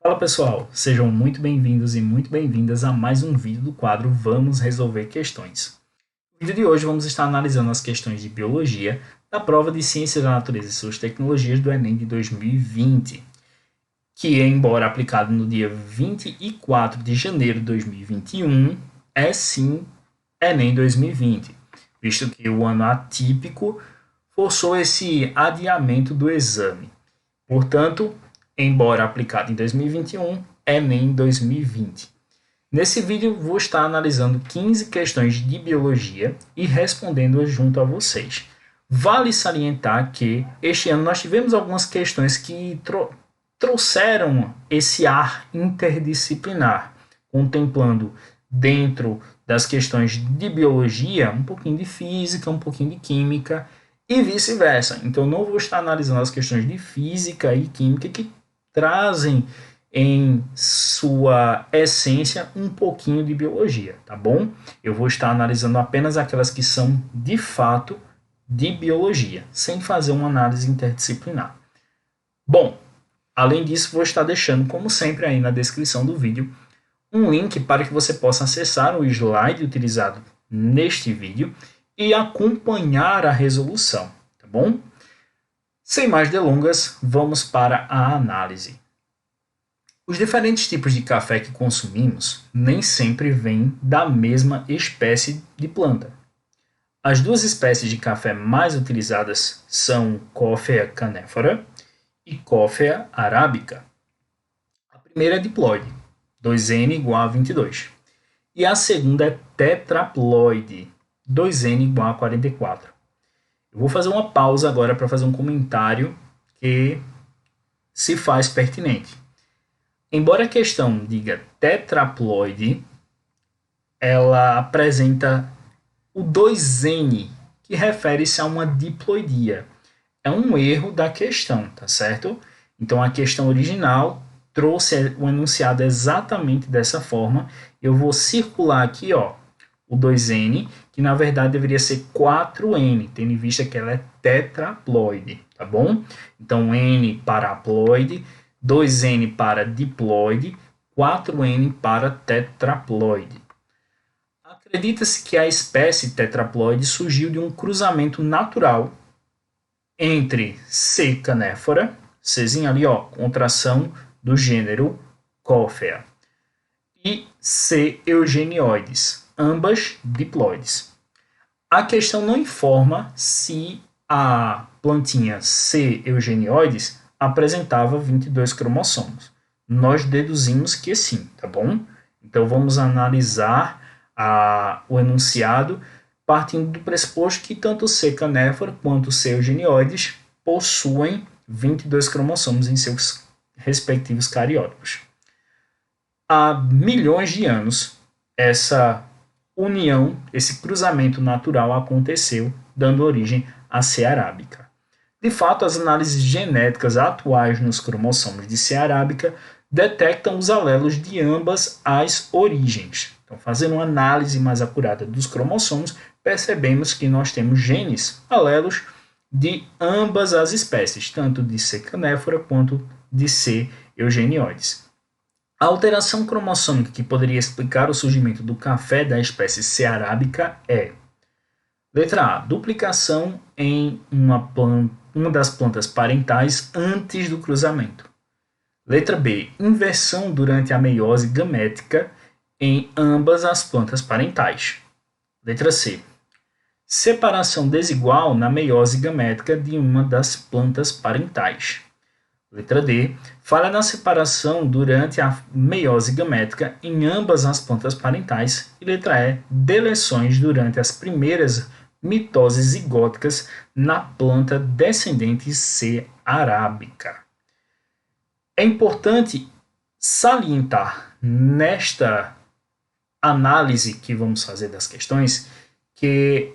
Fala pessoal, sejam muito bem-vindos e muito bem-vindas a mais um vídeo do quadro Vamos Resolver Questões. No vídeo de hoje vamos estar analisando as questões de Biologia da prova de Ciências da Natureza e Suas Tecnologias do Enem de 2020, que, embora aplicado no dia 24 de janeiro de 2021, é sim Enem 2020, visto que o ano atípico forçou esse adiamento do exame. Portanto, embora aplicado em 2021, Enem 2020. Nesse vídeo vou estar analisando 15 questões de biologia e respondendo junto a vocês. Vale salientar que este ano nós tivemos algumas questões que trouxeram esse ar interdisciplinar, contemplando dentro das questões de biologia um pouquinho de física, um pouquinho de química e vice-versa. Então não vou estar analisando as questões de física e química que trazem em sua essência um pouquinho de biologia, tá bom? Eu vou estar analisando apenas aquelas que são de fato de biologia, sem fazer uma análise interdisciplinar. Bom, além disso, vou estar deixando, como sempre, aí na descrição do vídeo, um link para que você possa acessar o slide utilizado neste vídeo e acompanhar a resolução, tá bom? Sem mais delongas, vamos para a análise. Os diferentes tipos de café que consumimos nem sempre vêm da mesma espécie de planta. As duas espécies de café mais utilizadas são Coffea canephora e Coffea arabica. A primeira é diploide, 2N igual a 22, e a segunda é tetraploide, 2N igual a 44. Eu vou fazer uma pausa agora para fazer um comentário que se faz pertinente. Embora a questão diga tetraploide, ela apresenta o 2N, que refere-se a uma diploidia. É um erro da questão, tá certo? Então a questão original trouxe o enunciado exatamente dessa forma. Eu vou circular aqui, ó, o 2N, que na verdade deveria ser 4N, tendo em vista que ela é tetraploide, tá bom? Então, N para haploide, 2N para diploide, 4N para tetraploide. Acredita-se que a espécie tetraploide surgiu de um cruzamento natural entre C. canephora, Czinho ali, ó, contração do gênero Coffea, e C. eugenioides, ambas diploides. A questão não informa se a plantinha C. eugenioides apresentava 22 cromossomos. Nós deduzimos que sim, tá bom? Então vamos analisar o enunciado partindo do pressuposto que tanto C. canephora quanto C. eugenioides possuem 22 cromossomos em seus respectivos cariótipos. Há milhões de anos, essa união, esse cruzamento natural aconteceu, dando origem à C. arábica. De fato, as análises genéticas atuais nos cromossomos de C. arábica detectam os alelos de ambas as origens. Então, fazendo uma análise mais acurada dos cromossomos, percebemos que nós temos genes, alelos, de ambas as espécies, tanto de C. canephora quanto de C. eugenioides. A alteração cromossômica que poderia explicar o surgimento do café da espécie C. arábica é: letra A, duplicação em uma das plantas parentais antes do cruzamento. Letra B, inversão durante a meiose gamética em ambas as plantas parentais. Letra C, separação desigual na meiose gamética de uma das plantas parentais. Letra D, falha na separação durante a meiose gamética em ambas as plantas parentais. E letra E, deleções durante as primeiras mitoses zigóticas na planta descendente C. arábica. É importante salientar nesta análise que vamos fazer das questões que,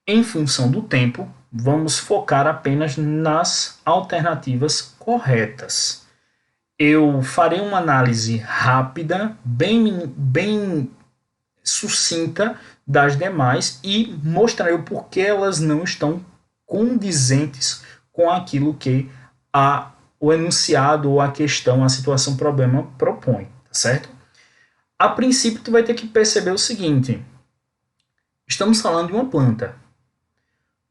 em função do tempo, vamos focar apenas nas alternativas corretas. Eu farei uma análise rápida, bem sucinta das demais e mostrarei o porquê elas não estão condizentes com aquilo que a o enunciado ou a questão, a situação, problema propõe, tá certo? A princípio, tu vai ter que perceber o seguinte: estamos falando de uma planta.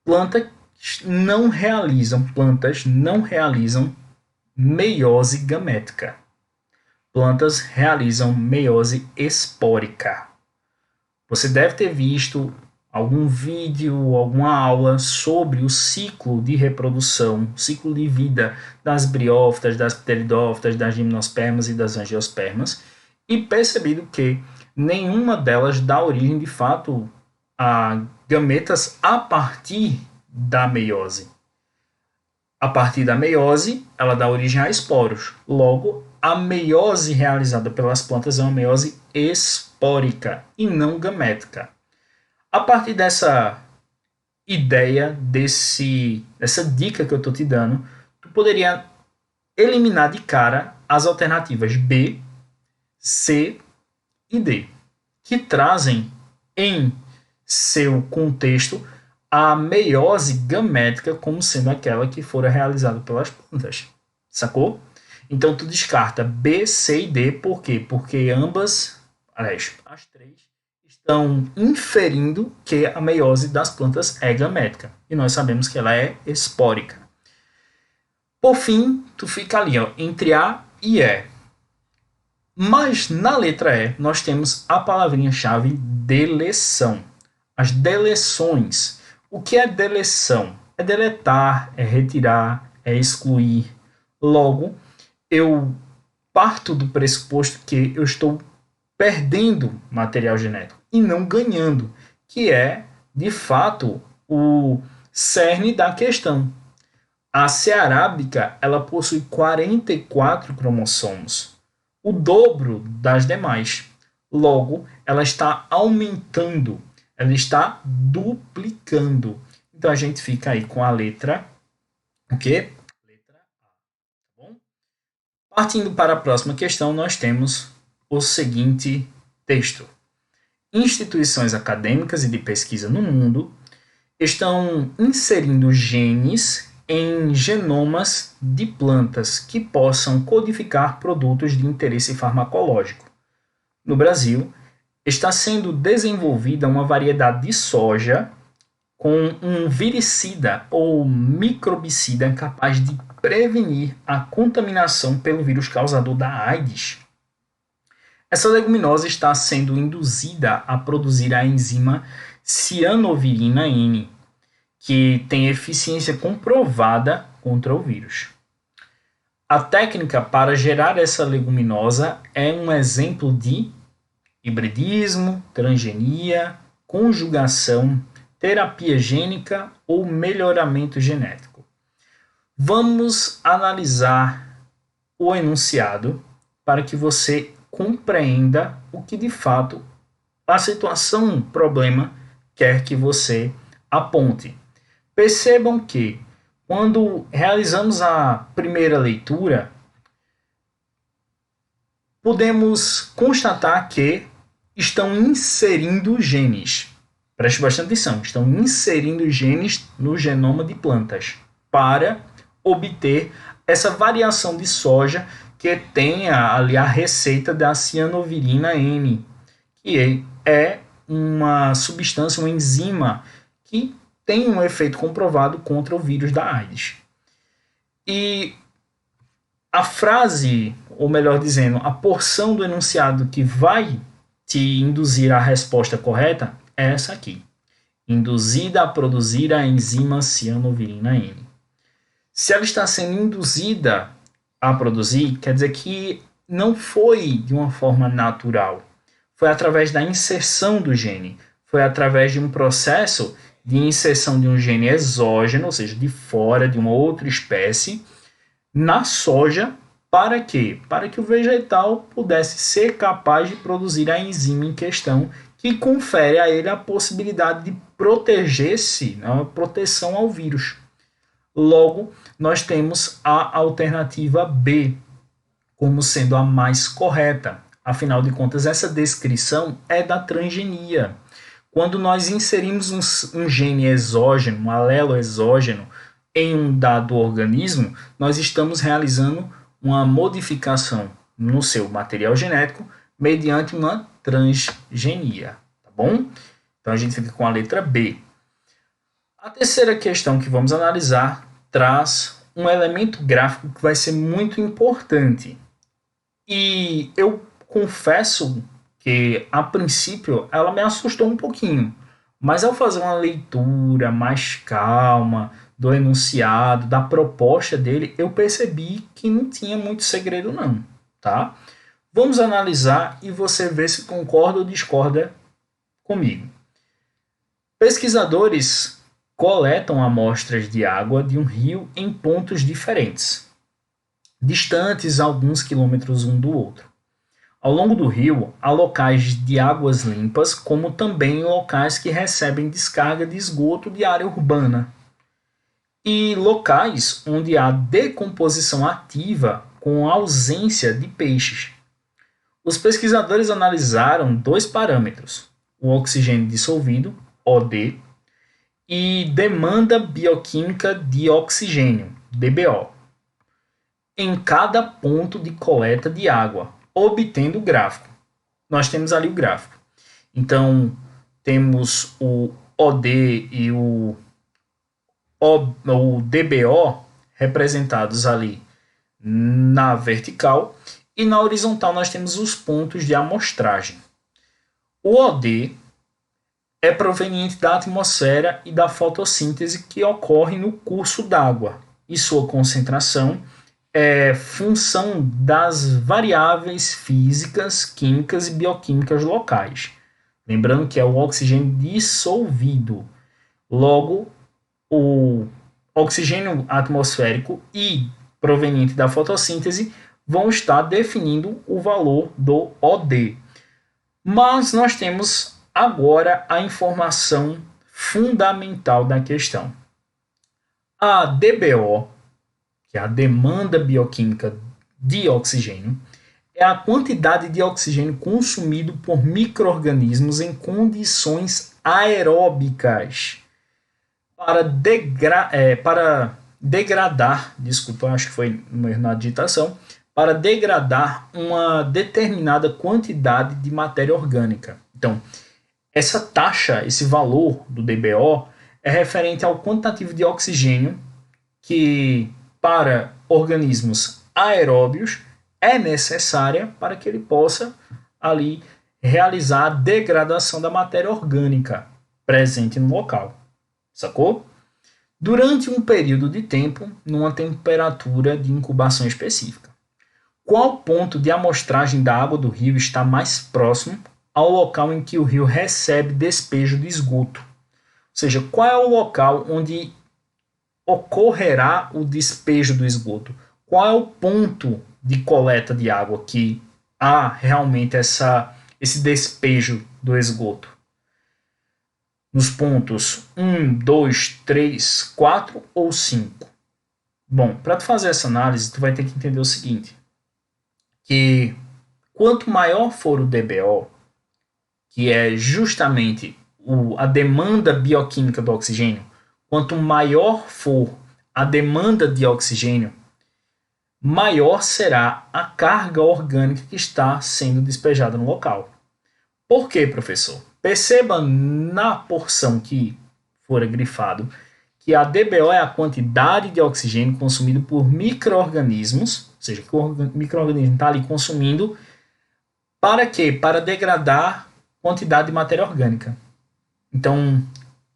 Plantas não realizam meiose gamética. Plantas realizam meiose espórica. Você deve ter visto algum vídeo, alguma aula sobre o ciclo de reprodução, ciclo de vida das briófitas, das pteridófitas, das gimnospermas e das angiospermas, e percebido que nenhuma delas dá origem, de fato, a gametas a partir da meiose. A partir da meiose, ela dá origem a esporos. Logo, a meiose realizada pelas plantas é uma meiose espórica e não gamética. A partir dessa ideia, dessa dica que eu estou te dando, tu poderia eliminar de cara as alternativas B, C e D, que trazem em seu contexto a meiose gamética como sendo aquela que fora realizada pelas plantas. Sacou? Então tu descarta B, C e D, por quê? Porque ambas, aliás, as três, estão inferindo que a meiose das plantas é gamética. E nós sabemos que ela é espórica. Por fim, tu fica ali, ó, entre A e E. Mas na letra E, nós temos a palavrinha-chave deleção. As deleções. O que é deleção? É deletar, é retirar, é excluir. Logo, eu parto do pressuposto que eu estou perdendo material genético e não ganhando, que é, de fato, o cerne da questão. A C. arábica, ela possui 44 cromossomos, o dobro das demais. Logo, ela está aumentando, ela está duplicando. Então, a gente fica aí com a letra, o quê? Letra A. Tá bom? Partindo para a próxima questão, nós temos o seguinte texto. Instituições acadêmicas e de pesquisa no mundo estão inserindo genes em genomas de plantas que possam codificar produtos de interesse farmacológico. No Brasil, está sendo desenvolvida uma variedade de soja com um viricida ou microbicida capaz de prevenir a contaminação pelo vírus causador da AIDS. Essa leguminosa está sendo induzida a produzir a enzima cianovirina N, que tem eficiência comprovada contra o vírus. A técnica para gerar essa leguminosa é um exemplo de hibridismo, transgenia, conjugação, terapia gênica ou melhoramento genético. Vamos analisar o enunciado para que você compreenda o que de fato a situação, problema, quer que você aponte. Percebam que quando realizamos a primeira leitura, podemos constatar que estão inserindo genes. Preste bastante atenção, estão inserindo genes no genoma de plantas para obter essa variação de soja que tenha ali a receita da cianovirina N, que é uma substância, uma enzima que tem um efeito comprovado contra o vírus da AIDS. E a frase, ou melhor dizendo, a porção do enunciado que vai te induzir à resposta correta é essa aqui. Induzida a produzir a enzima cianovirina N. Se ela está sendo induzida a produzir, quer dizer que não foi de uma forma natural. Foi através da inserção do gene. Foi através de um processo de inserção de um gene exógeno, ou seja, de fora, de uma outra espécie, na soja. Para quê? Para que o vegetal pudesse ser capaz de produzir a enzima em questão, que confere a ele a possibilidade de proteger-se, a proteção ao vírus. Logo, nós temos a alternativa B como sendo a mais correta. Afinal de contas, essa descrição é da transgenia. Quando nós inserimos um gene exógeno, um alelo exógeno, em um dado organismo, nós estamos realizando uma modificação no seu material genético mediante uma transgenia, tá bom? Então a gente fica com a letra B. A terceira questão que vamos analisar traz um elemento gráfico que vai ser muito importante. E eu confesso que, a princípio, ela me assustou um pouquinho. Mas ao fazer uma leitura mais calma do enunciado, da proposta dele, eu percebi que não tinha muito segredo não, tá? Vamos analisar e você vê se concorda ou discorda comigo. Pesquisadores coletam amostras de água de um rio em pontos diferentes, distantes alguns quilômetros um do outro. Ao longo do rio, há locais de águas limpas, como também locais que recebem descarga de esgoto de área urbana, e locais onde há decomposição ativa com ausência de peixes. Os pesquisadores analisaram dois parâmetros, o oxigênio dissolvido, OD, e demanda bioquímica de oxigênio, DBO, em cada ponto de coleta de água, obtendo o gráfico. Nós temos ali o gráfico. Então, temos o OD e o DBO representados ali na vertical, e na horizontal nós temos os pontos de amostragem. O OD é proveniente da atmosfera e da fotossíntese que ocorre no curso d'água, e sua concentração é função das variáveis físicas, químicas e bioquímicas locais. Lembrando que é o oxigênio dissolvido. Logo, o oxigênio atmosférico e proveniente da fotossíntese vão estar definindo o valor do OD. Mas nós temos agora a informação fundamental da questão. A DBO, que é a demanda bioquímica de oxigênio, é a quantidade de oxigênio consumido por micro-organismos em condições aeróbicas para degradar, desculpa, acho que foi um erro na digitação, para degradar uma determinada quantidade de matéria orgânica. Então, essa taxa, esse valor do DBO é referente ao quantitativo de oxigênio que, para organismos aeróbios, é necessária para que ele possa ali realizar a degradação da matéria orgânica presente no local. Sacou? Durante um período de tempo, numa temperatura de incubação específica. Qual ponto de amostragem da água do rio está mais próximo ao local em que o rio recebe despejo de esgoto? Ou seja, qual é o local onde ocorrerá o despejo do esgoto? Qual é o ponto de coleta de água que há realmente esse despejo do esgoto? Nos pontos 1, 2, 3, 4 ou 5? Bom, para tu fazer essa análise, tu vai ter que entender o seguinte, que quanto maior for o DBO, que é justamente a demanda bioquímica do oxigênio, quanto maior for a demanda de oxigênio, maior será a carga orgânica que está sendo despejada no local. Por quê, professor? Perceba na porção que for grifado que a DBO é a quantidade de oxigênio consumido por micro-organismos, ou seja, que o micro-organismo está ali consumindo, para quê? Para degradar quantidade de matéria orgânica. Então,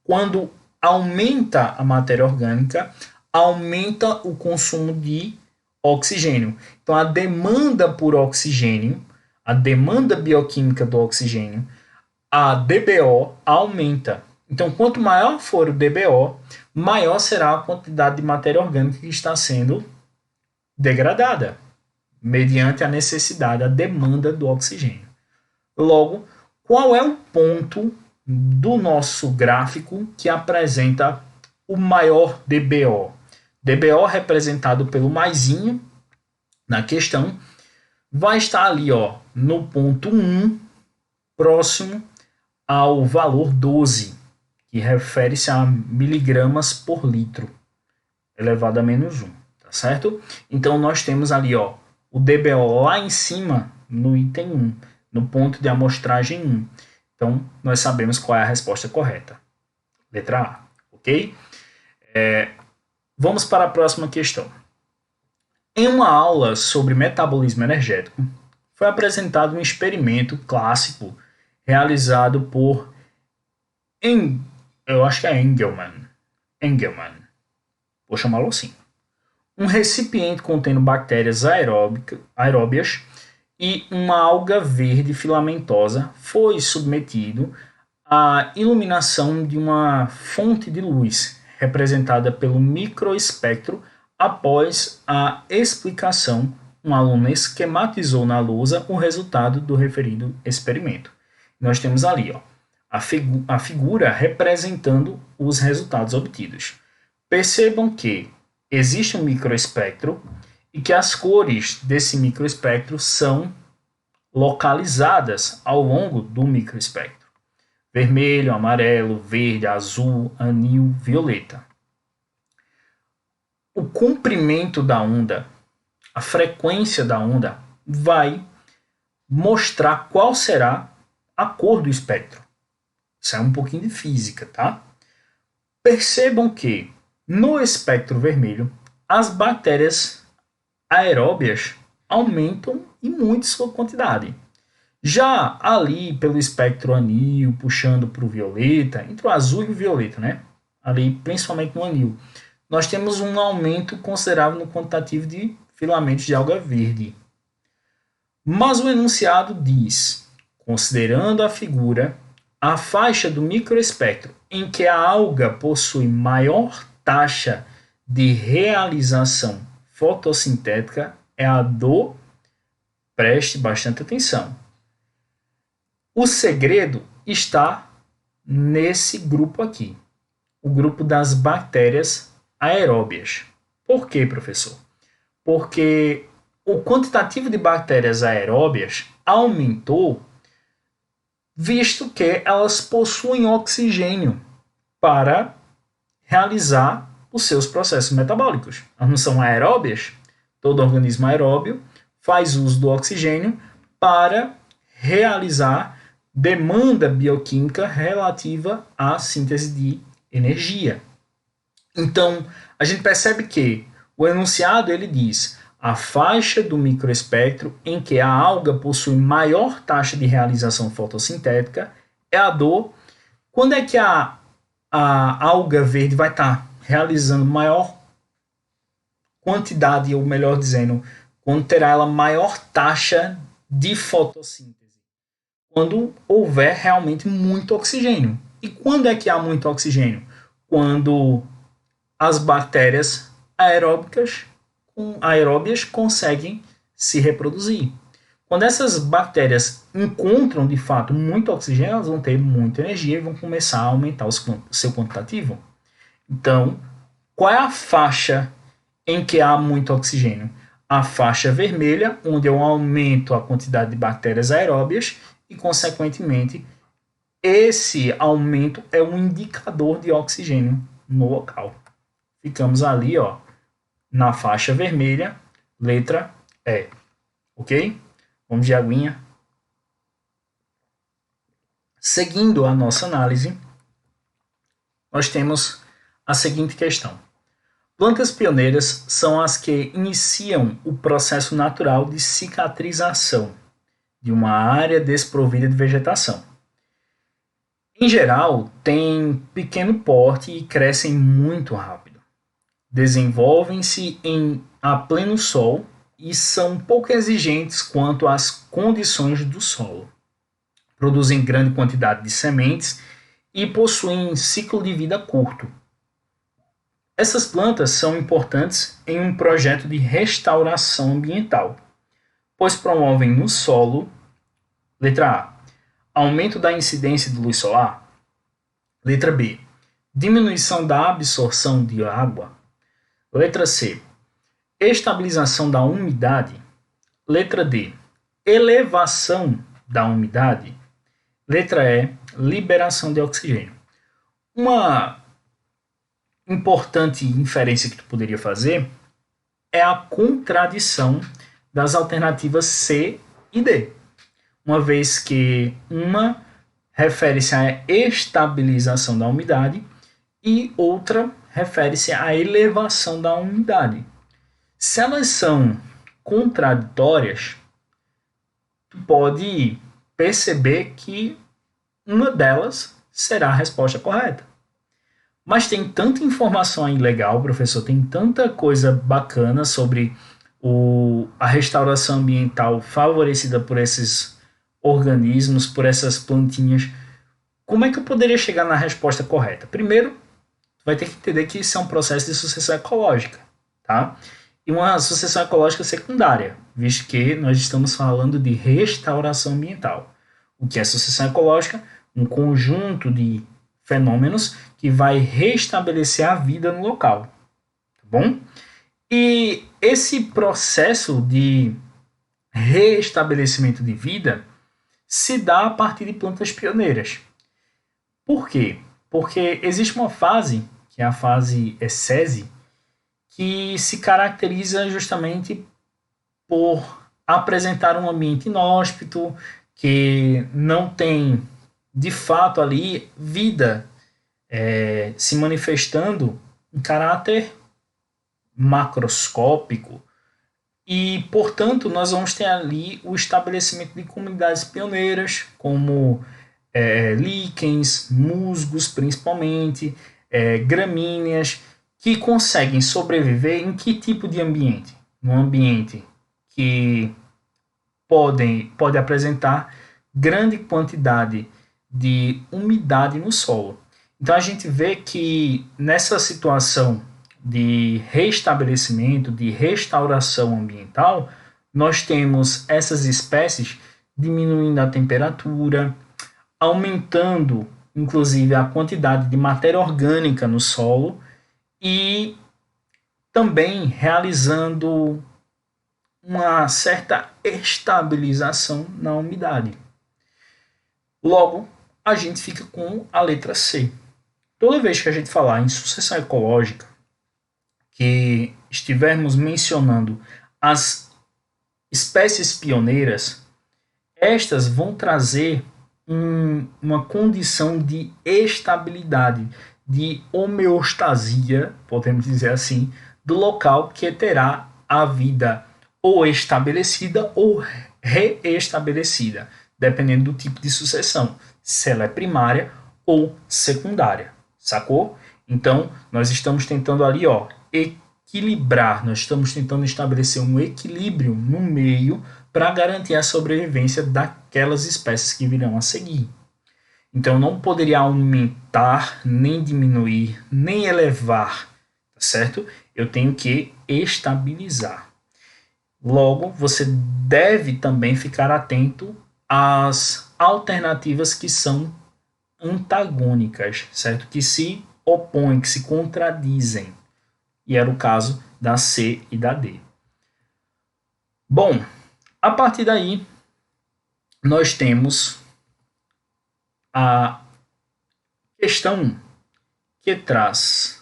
quando aumenta a matéria orgânica, aumenta o consumo de oxigênio. Então, a demanda por oxigênio, a demanda bioquímica do oxigênio, a DBO aumenta. Então, quanto maior for o DBO, maior será a quantidade de matéria orgânica que está sendo degradada, mediante a necessidade, a demanda do oxigênio. Logo, qual é o ponto do nosso gráfico que apresenta o maior DBO? DBO representado pelo maisinho na questão, vai estar ali no ponto 1, próximo ao valor 12, que refere-se a miligramas por litro. elevado a menos 1, tá certo? Então, nós temos ali, ó, o DBO lá em cima, no item 1, no ponto de amostragem 1. Então, nós sabemos qual é a resposta correta. Letra A, ok? Vamos para a próxima questão. Em uma aula sobre metabolismo energético, foi apresentado um experimento clássico realizado por eu acho que é Engelmann, vou chamá-lo assim. Um recipiente contendo bactérias aeróbias e uma alga verde filamentosa foi submetido à iluminação de uma fonte de luz, representada pelo microespectro. Após a explicação, um aluno esquematizou na lousa o resultado do referido experimento. Nós temos ali, ó, a figura representando os resultados obtidos. Percebam que existe um microespectro e que as cores desse microespectro são localizadas ao longo do microespectro. Vermelho, amarelo, verde, azul, anil, violeta. O comprimento da onda, a frequência da onda, vai mostrar qual será a cor do espectro. Isso é um pouquinho de física, tá? Percebam que no espectro vermelho, as bactérias aeróbias aumentam e muito sua quantidade. Já ali pelo espectro anil, puxando para o violeta, entre o azul e o violeta, né? Ali principalmente no anil, nós temos um aumento considerável no quantitativo de filamentos de alga verde. Mas o enunciado diz, considerando a figura, a faixa do microespectro em que a alga possui maior taxa de realização fotossintética é a do... Preste bastante atenção. O segredo está nesse grupo aqui, o grupo das bactérias aeróbias. Por quê, professor? Porque o quantitativo de bactérias aeróbias aumentou, visto que elas possuem oxigênio para realizar os seus processos metabólicos. Elas não são aeróbias? Todo organismo aeróbio faz uso do oxigênio para realizar demanda bioquímica relativa à síntese de energia. Então, a gente percebe que o enunciado ele diz a faixa do microespectro em que a alga possui maior taxa de realização fotossintética é a do... Quando é que a alga verde vai estar realizando maior quantidade, ou melhor dizendo, quando terá ela maior taxa de fotossíntese? Quando houver realmente muito oxigênio. E quando é que há muito oxigênio? Quando as bactérias aeróbias conseguem se reproduzir. Quando essas bactérias encontram de fato muito oxigênio, elas vão ter muita energia e vão começar a aumentar o seu quantitativo. Então, qual é a faixa em que há muito oxigênio? A faixa vermelha, onde eu aumento a quantidade de bactérias aeróbias e, consequentemente, esse aumento é um indicador de oxigênio no local. Ficamos ali, ó, na faixa vermelha, letra E. Ok? Vamos de aguinha. Seguindo a nossa análise, nós temos a seguinte questão. Plantas pioneiras são as que iniciam o processo natural de cicatrização de uma área desprovida de vegetação. Em geral, têm pequeno porte e crescem muito rápido. Desenvolvem-se a pleno sol e são pouco exigentes quanto às condições do solo. Produzem grande quantidade de sementes e possuem ciclo de vida curto. Essas plantas são importantes em um projeto de restauração ambiental, pois promovem no solo, letra A, aumento da incidência de luz solar, letra B, diminuição da absorção de água, letra C, estabilização da umidade, letra D, elevação da umidade, letra E, liberação de oxigênio. Uma importante inferência que tu poderia fazer é a contradição das alternativas C e D, uma vez que uma refere-se à estabilização da umidade e outra refere-se à elevação da umidade. Se elas são contraditórias, tu pode perceber que uma delas será a resposta correta. Mas tem tanta informação aí legal, professor, tem tanta coisa bacana sobre a restauração ambiental favorecida por esses organismos, por essas plantinhas. Como é que eu poderia chegar na resposta correta? Primeiro, vai ter que entender que isso é um processo de sucessão ecológica, tá? E uma sucessão ecológica secundária, visto que nós estamos falando de restauração ambiental. O que é sucessão ecológica? Um conjunto de fenômenos que vai restabelecer a vida no local, tá bom? E esse processo de restabelecimento de vida se dá a partir de plantas pioneiras. Por quê? Porque existe uma fase, que é a fase ecese, que se caracteriza justamente por apresentar um ambiente inóspito, que não tem de fato ali vida se manifestando em caráter macroscópico, e, portanto, nós vamos ter ali o estabelecimento de comunidades pioneiras, como líquens, musgos principalmente, gramíneas, que conseguem sobreviver em que tipo de ambiente? Num ambiente que pode apresentar grande quantidade de umidade no solo. Então a gente vê que nessa situação de restabelecimento, de restauração ambiental, nós temos essas espécies diminuindo a temperatura, aumentando inclusive a quantidade de matéria orgânica no solo e também realizando uma certa estabilização na umidade. Logo, a gente fica com a letra C. Toda vez que a gente falar em sucessão ecológica, que estivermos mencionando as espécies pioneiras, estas vão trazer uma condição de estabilidade, de homeostasia, podemos dizer assim, do local que terá a vida ou estabelecida ou reestabelecida, dependendo do tipo de sucessão, se ela é primária ou secundária, sacou? Então, nós estamos tentando ali, equilibrar, nós estamos tentando estabelecer um equilíbrio no meio para garantir a sobrevivência daquelas espécies que virão a seguir. Então, não poderia aumentar, nem diminuir, nem elevar, tá certo? Eu tenho que estabilizar. Logo, você deve também ficar atento às alternativas que são antagônicas, certo? Que se opõem, que se contradizem. E era o caso da C e da D. Bom, a partir daí, nós temos a questão que traz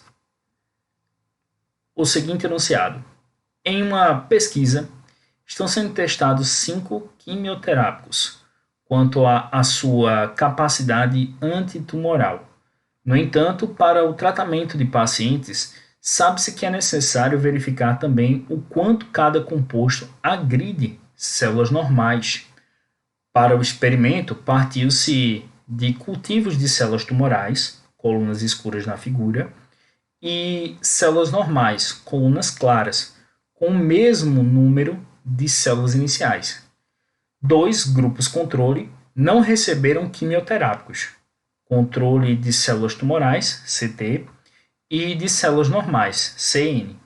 o seguinte enunciado. Em uma pesquisa, estão sendo testados 5 quimioterápicos quanto à sua capacidade antitumoral. No entanto, para o tratamento de pacientes, sabe-se que é necessário verificar também o quanto cada composto agride células normais. Para o experimento, partiu-se de cultivos de células tumorais, colunas escuras na figura, e células normais, colunas claras, com o mesmo número de células iniciais. 2 grupos controle não receberam quimioterápicos, controle de células tumorais, CT, e de células normais, CN.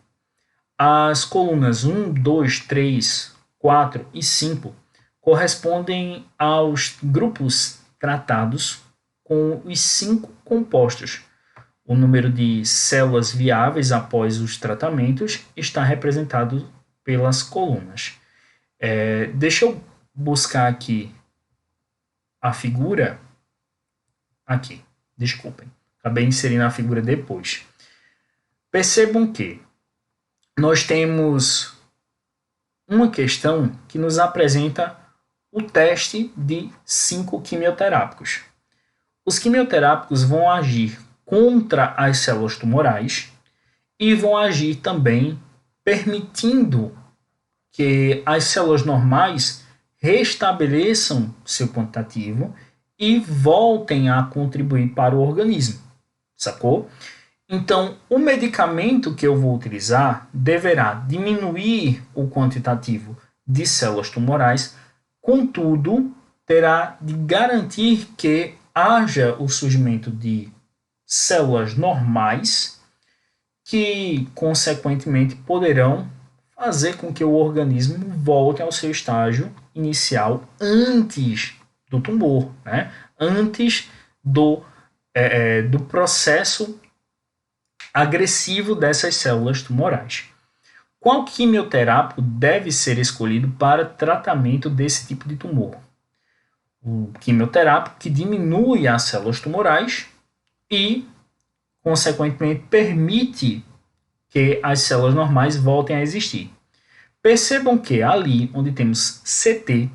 As colunas 1, 2, 3, 4 e 5 correspondem aos grupos tratados com os 5 compostos. O número de células viáveis após os tratamentos está representado pelas colunas. Deixa eu buscar aqui a figura. Aqui, desculpem. Acabei inserindo a figura depois. Percebam que nós temos uma questão que nos apresenta o teste de 5 quimioterápicos. Os quimioterápicos vão agir contra as células tumorais e vão agir também permitindo que as células normais restabeleçam seu quantitativo e voltem a contribuir para o organismo, sacou? Então, o medicamento que eu vou utilizar deverá diminuir o quantitativo de células tumorais, contudo, terá de garantir que haja o surgimento de células normais que, consequentemente, poderão fazer com que o organismo volte ao seu estágio inicial antes do tumor, né? Antes do processo agressivo dessas células tumorais. Qual quimioterápico deve ser escolhido para tratamento desse tipo de tumor? O quimioterápico que diminui as células tumorais e, consequentemente, permite que as células normais voltem a existir. Percebam que ali onde temos CT,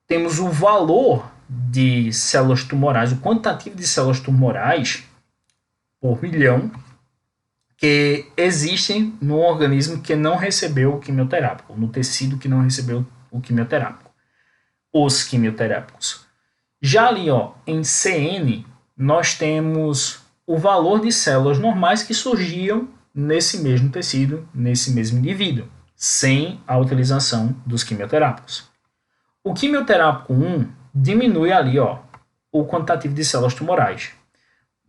temos o valor de células tumorais, o quantitativo de células tumorais por milhão que existem no organismo que não recebeu o quimioterápico, no tecido que não recebeu o quimioterápico, os quimioterápicos. Já ali, em CN, nós temos o valor de células normais que surgiam nesse mesmo tecido, nesse mesmo indivíduo, sem a utilização dos quimioterápicos. O quimioterápico 1 diminui ali o quantitativo de células tumorais,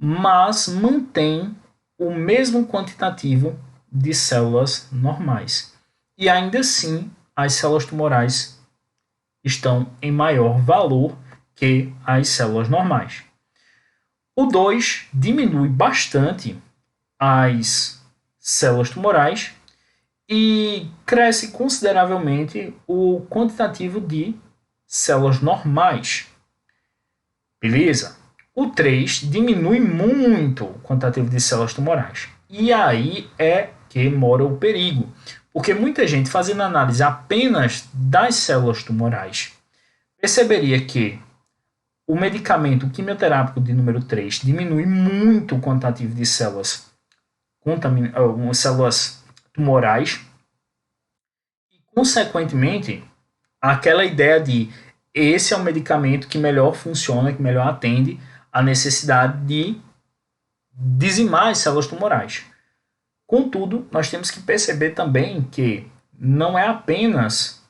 mas mantém o mesmo quantitativo de células normais. E ainda assim, as células tumorais estão em maior valor que as células normais. O 2 diminui bastante as células tumorais e cresce consideravelmente o quantitativo de células normais. Beleza? O 3 diminui muito o quantitativo de células tumorais. E aí é que mora o perigo. Porque muita gente, fazendo análise apenas das células tumorais, perceberia que o medicamento quimioterápico de número 3 diminui muito o quantitativo de células tumorais e, consequentemente, aquela ideia de esse é o medicamento que melhor funciona, que melhor atende a necessidade de dizimar as células tumorais. Contudo, nós temos que perceber também que não é apenas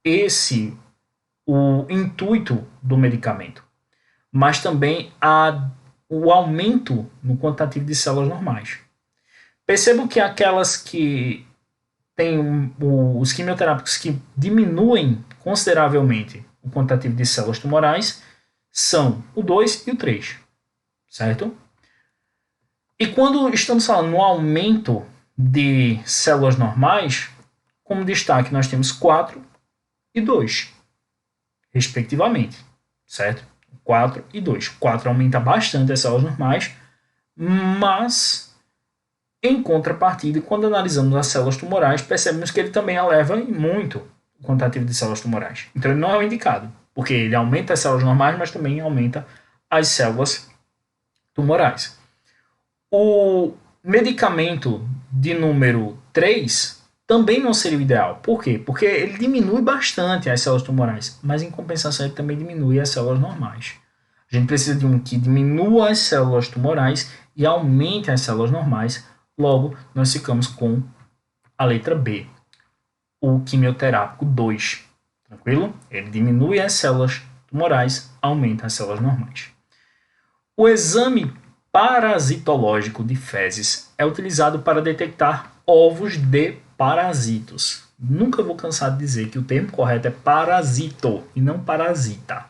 esse o intuito do medicamento, mas também o aumento no quantitativo de células normais. Percebam que aquelas que têm os quimioterápicos que diminuem consideravelmente o quantitativo de células tumorais são o 2 e o 3, certo? E quando estamos falando no aumento de células normais, como destaque nós temos 4 e 2, respectivamente, certo? 4 e 2. 4 aumenta bastante as células normais, mas, em contrapartida, quando analisamos as células tumorais, percebemos que ele também eleva muito o quantitativo de células tumorais. Então, ele não é o indicado, porque ele aumenta as células normais, mas também aumenta as células tumorais. O medicamento de número 3 também não seria o ideal. Por quê? Porque ele diminui bastante as células tumorais, mas em compensação ele também diminui as células normais. A gente precisa de um que diminua as células tumorais e aumente as células normais. Logo, nós ficamos com a letra B, o quimioterápico 2. Tranquilo? Ele diminui as células tumorais, aumenta as células normais. O exame parasitológico de fezes é utilizado para detectar ovos de parasitos. Nunca vou cansar de dizer que o termo correto é parasito e não parasita.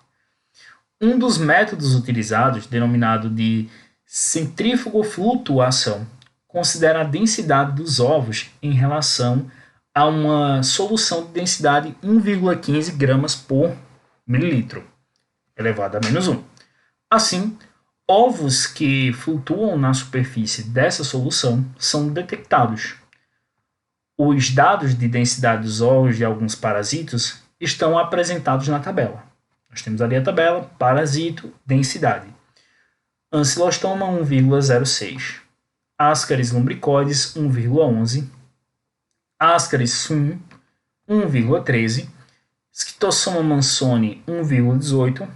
Um dos métodos utilizados, denominado de centrífugo-flutuação, considera a densidade dos ovos em relação a uma solução de densidade 1,15 gramas por mililitro, elevado a menos 1. Assim, Ovos que flutuam na superfície dessa solução são detectados. Os dados de densidade dos ovos de alguns parasitos estão apresentados na tabela. Nós temos ali a tabela, parasito, densidade. Ancylostoma 1,06, Ascaris lumbricoides 1,11, Ascaris sum 1,13, Schistosoma mansoni 1,18,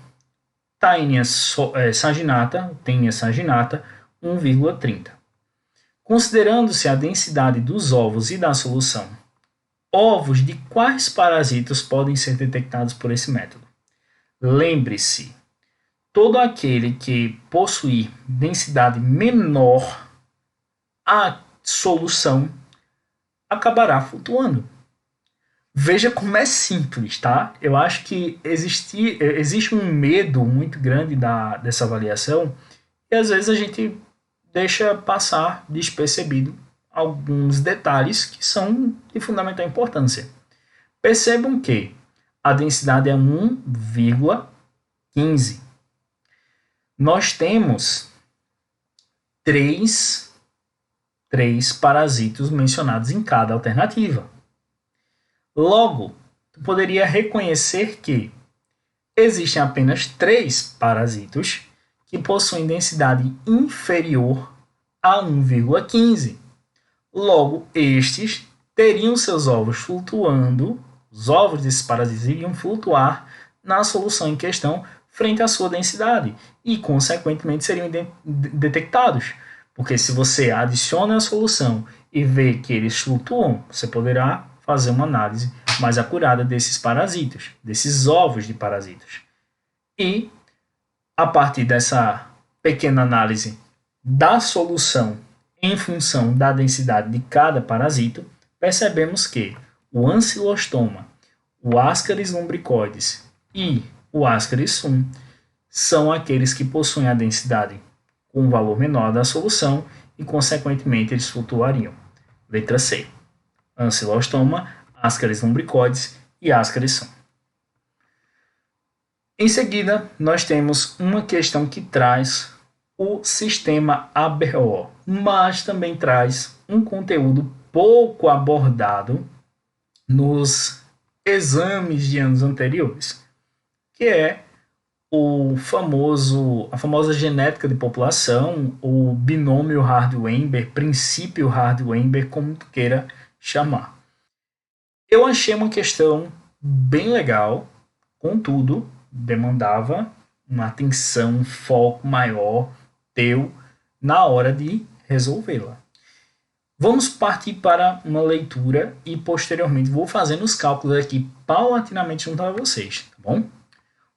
Taenia saginata 1,30. Considerando-se a densidade dos ovos e da solução, ovos de quais parasitos podem ser detectados por esse método? Lembre-se, todo aquele que possuir densidade menor, a solução acabará flutuando. Veja como é simples, tá? Eu acho que existe um medo muito grande dessa avaliação e às vezes a gente deixa passar despercebido alguns detalhes que são de fundamental importância. Percebam que a densidade é 1,15. Nós temos três parasitos mencionados em cada alternativa. Logo, tu poderia reconhecer que existem apenas 3 parasitos que possuem densidade inferior a 1,15. Logo, estes teriam seus ovos flutuando, os ovos desses parasitas iriam flutuar na solução em questão frente à sua densidade e, consequentemente, seriam detectados. Porque se você adiciona a solução e vê que eles flutuam, você poderá fazer uma análise mais acurada desses parasitos, desses ovos de parasitos. E, a partir dessa pequena análise da solução em função da densidade de cada parasito, percebemos que o Ancylostoma, o Ascaris lumbricoides e o Ascaris sum são aqueles que possuem a densidade com um valor menor da solução e, consequentemente, eles flutuariam. Letra C. Ancylostoma, Ascaris lumbricoides e Ascaris sum. Em seguida, nós temos uma questão que traz o sistema ABO, mas também traz um conteúdo pouco abordado nos exames de anos anteriores, que é a famosa genética de população, o binômio Hardy-Weinberg, princípio Hardy-Weinberg, como tu queira chamar. Eu achei uma questão bem legal, contudo, demandava uma atenção, um foco maior teu na hora de resolvê-la. Vamos partir para uma leitura e, posteriormente, vou fazendo os cálculos aqui paulatinamente junto a vocês, tá bom?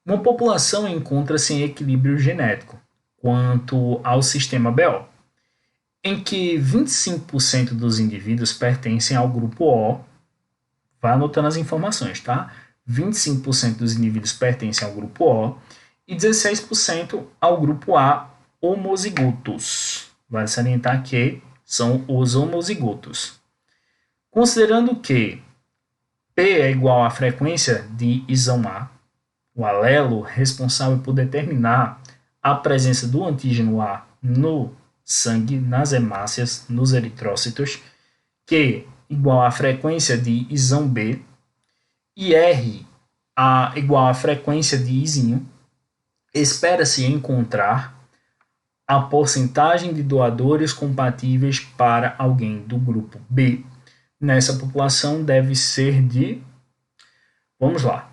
Uma população encontra-se em equilíbrio genético quanto ao sistema BO, em que 25% dos indivíduos pertencem ao grupo O. Vai anotando as informações, tá? 25% dos indivíduos pertencem ao grupo O e 16% ao grupo A homozigotos. Vale salientar que são os homozigotos. Considerando que P é igual à frequência de isão A, o alelo responsável por determinar a presença do antígeno A no sangue, nas hemácias, nos eritrócitos, Q igual à frequência de isão B, e R igual à frequência de izinho, espera-se encontrar a porcentagem de doadores compatíveis para alguém do grupo B. Nessa população deve ser de... Vamos lá.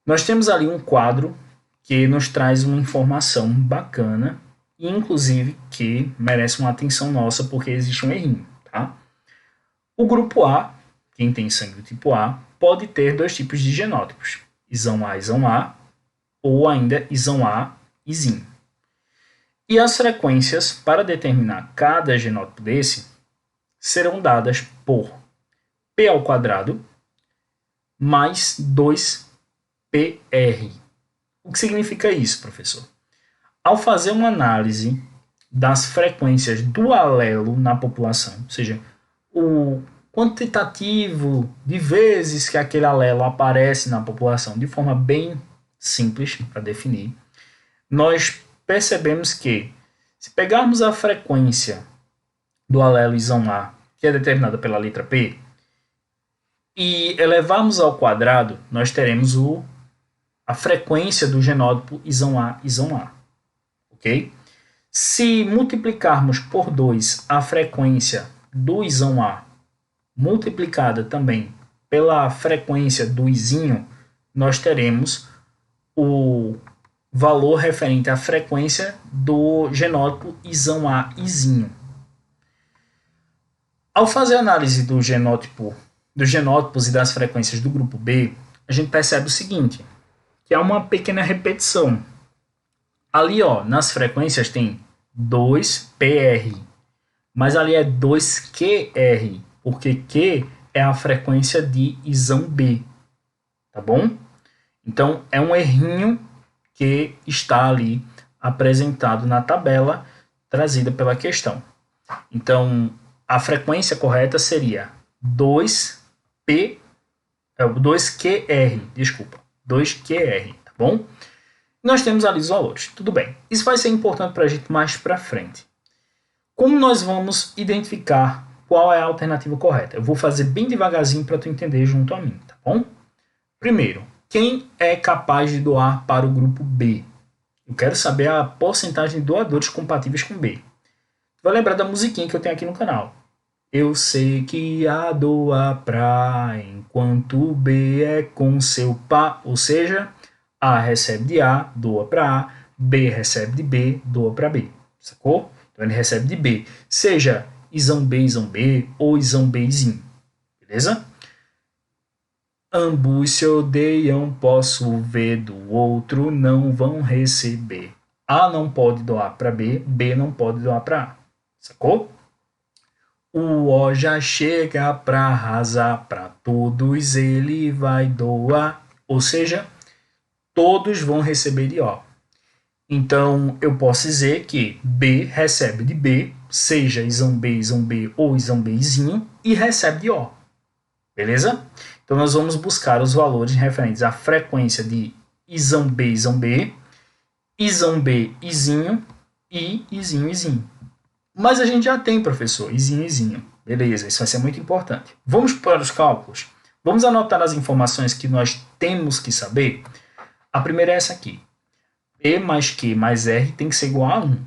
Nós temos ali um quadro que nos traz uma informação bacana e, inclusive, que merece uma atenção nossa porque existe um errinho, tá? O grupo A, quem tem sangue do tipo A, pode ter 2 tipos de genótipos, isão A, ou ainda isão A, izinho. E as frequências para determinar cada genótipo desse serão dadas por P ao quadrado mais 2PR. O que significa isso, professor? Ao fazer uma análise das frequências do alelo na população, ou seja, o quantitativo de vezes que aquele alelo aparece na população de forma bem simples para definir, nós percebemos que, se pegarmos a frequência do alelo isão A, que é determinada pela letra P, e elevarmos ao quadrado, nós teremos a frequência do genótipo isão A, ok? Se multiplicarmos por 2 a frequência do isão A, multiplicada também pela frequência do izinho, nós teremos o valor referente à frequência do genótipo isão A, izinho. Ao fazer a análise dos genótipos e das frequências do grupo B, a gente percebe o seguinte, que é uma pequena repetição. Ali, ó, nas frequências tem 2PR, mas ali é 2QR, porque Q é a frequência de isão B, tá bom? Então, é um errinho que está ali apresentado na tabela trazida pela questão. Então, a frequência correta seria 2QR, 2QR, tá bom? Nós temos ali os valores, tudo bem. Isso vai ser importante para a gente mais para frente. Como nós vamos identificar qual é a alternativa correta? Eu vou fazer bem devagarzinho para tu entender junto a mim, tá bom? Primeiro, quem é capaz de doar para o grupo B? Eu quero saber a porcentagem de doadores compatíveis com B. Tu vai lembrar da musiquinha que eu tenho aqui no canal. Eu sei que A doa pra, enquanto B é com seu pá. Ou seja, A recebe de A, doa para A, B recebe de B, doa para B. Sacou? Então ele recebe de B, seja isão B ou isão B, izinho. Beleza? Ambos se odeiam, posso ver, do outro não vão receber. A não pode doar para B, B não pode doar para A. Sacou? O O já chega para arrasar, para todos ele vai doar. Ou seja, todos vão receber de O. Então, eu posso dizer que B recebe de B, seja isão B ou isão Bzinho, e recebe de O. Beleza? Então, nós vamos buscar os valores referentes à frequência de isão B, isão B, izinho e izinho. Mas a gente já tem, professor, izinho. Beleza, isso vai ser muito importante. Vamos para os cálculos? Vamos anotar as informações que nós temos que saber? A primeira é essa aqui. P mais Q mais R tem que ser igual a 1.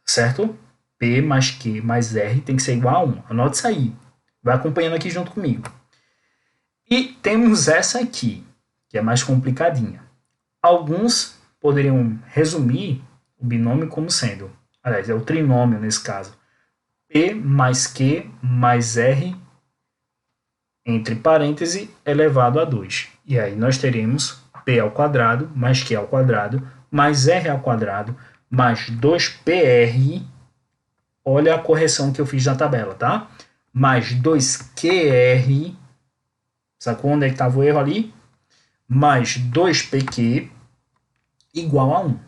Certo? P mais Q mais R tem que ser igual a 1. Anote isso aí. Vai acompanhando aqui junto comigo. E temos essa aqui, que é mais complicadinha. Alguns poderiam resumir o binômio como sendo, aliás, é o trinômio nesse caso, P mais Q mais R, entre parênteses, elevado a 2. E aí nós teremos P ao quadrado mais Q ao quadrado mais R ao quadrado mais 2PR, olha a correção que eu fiz na tabela, tá? Mais 2QR, sacou onde é que estava o erro ali? Mais 2PQ igual a 1.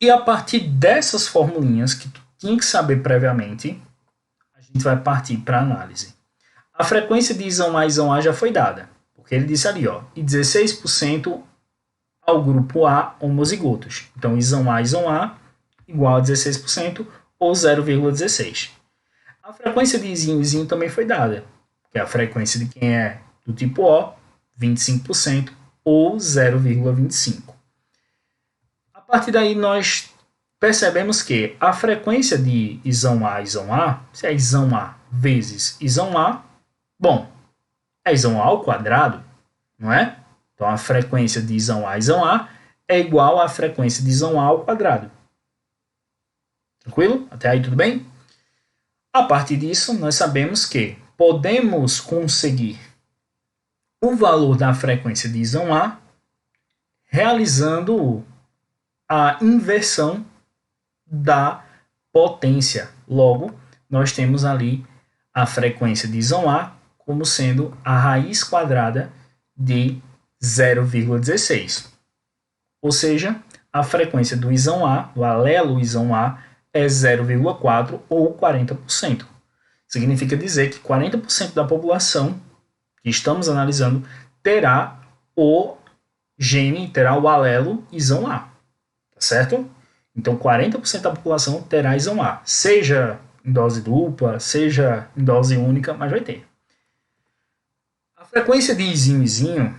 E a partir dessas formulinhas que tu tinha que saber previamente, a gente vai partir para a análise. A frequência de isão A já foi dada, porque ele disse ali, ó, e 16% ao grupo A homozigotos. Então, isão A igual a 16% ou 0,16. A frequência de izinho também foi dada, que é a frequência de quem é do tipo O, 25% ou 0,25. A partir daí, nós percebemos que a frequência de isão A, se é isão A vezes isão A, bom, é isão A ao quadrado, não é? Então, a frequência de isão A é igual à frequência de isão A ao quadrado. Tranquilo? Até aí tudo bem? A partir disso, nós sabemos que podemos conseguir o valor da frequência de isão A realizando a inversão da potência. Logo, nós temos ali a frequência de isão A como sendo a raiz quadrada de 0,16. Ou seja, a frequência do isão A, do alelo isão A, é 0,4 ou 40%. Significa dizer que 40% da população que estamos analisando terá o gene, terá o alelo isão A. certo? Então, 40% da população terá ISOM A, seja em dose dupla, seja em dose única, mas vai ter. A frequência de Izinho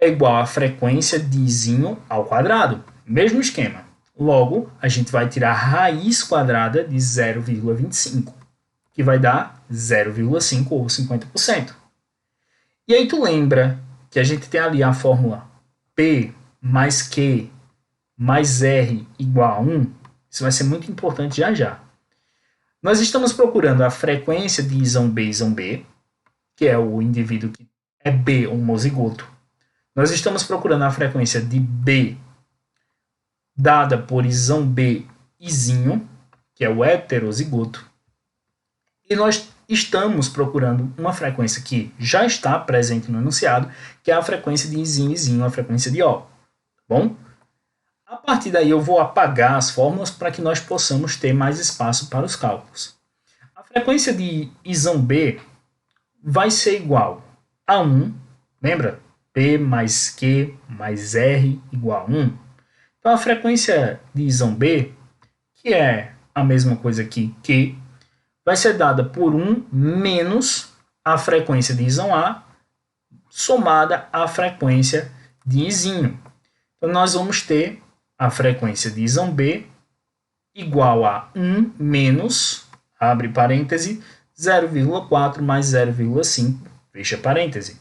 é igual à frequência de Izinho ao quadrado, mesmo esquema. Logo, a gente vai tirar a raiz quadrada de 0,25, que vai dar 0,5 ou 50%. E aí tu lembra que a gente tem ali a fórmula P mais Q mais R igual a 1? Isso vai ser muito importante já já. Nós estamos procurando a frequência de ISOM B, que é o indivíduo que é B homozigoto. Nós estamos procurando a frequência de B dada por ISOM B Izinho, que é o heterozigoto. E nós estamos procurando uma frequência que já está presente no enunciado, que é a frequência de Izinho, a frequência de O. Tá bom? A partir daí eu vou apagar as fórmulas para que nós possamos ter mais espaço para os cálculos. A frequência de ISOM B vai ser igual a 1, lembra? P mais Q mais R igual a 1. Então a frequência de ISOM B, que é a mesma coisa que Q, vai ser dada por 1 menos a frequência de ISOM A somada à frequência de Izinho. Então nós vamos ter a frequência de ISOM B igual a 1 menos, abre parêntese, 0,4 mais 0,5, fecha parêntese.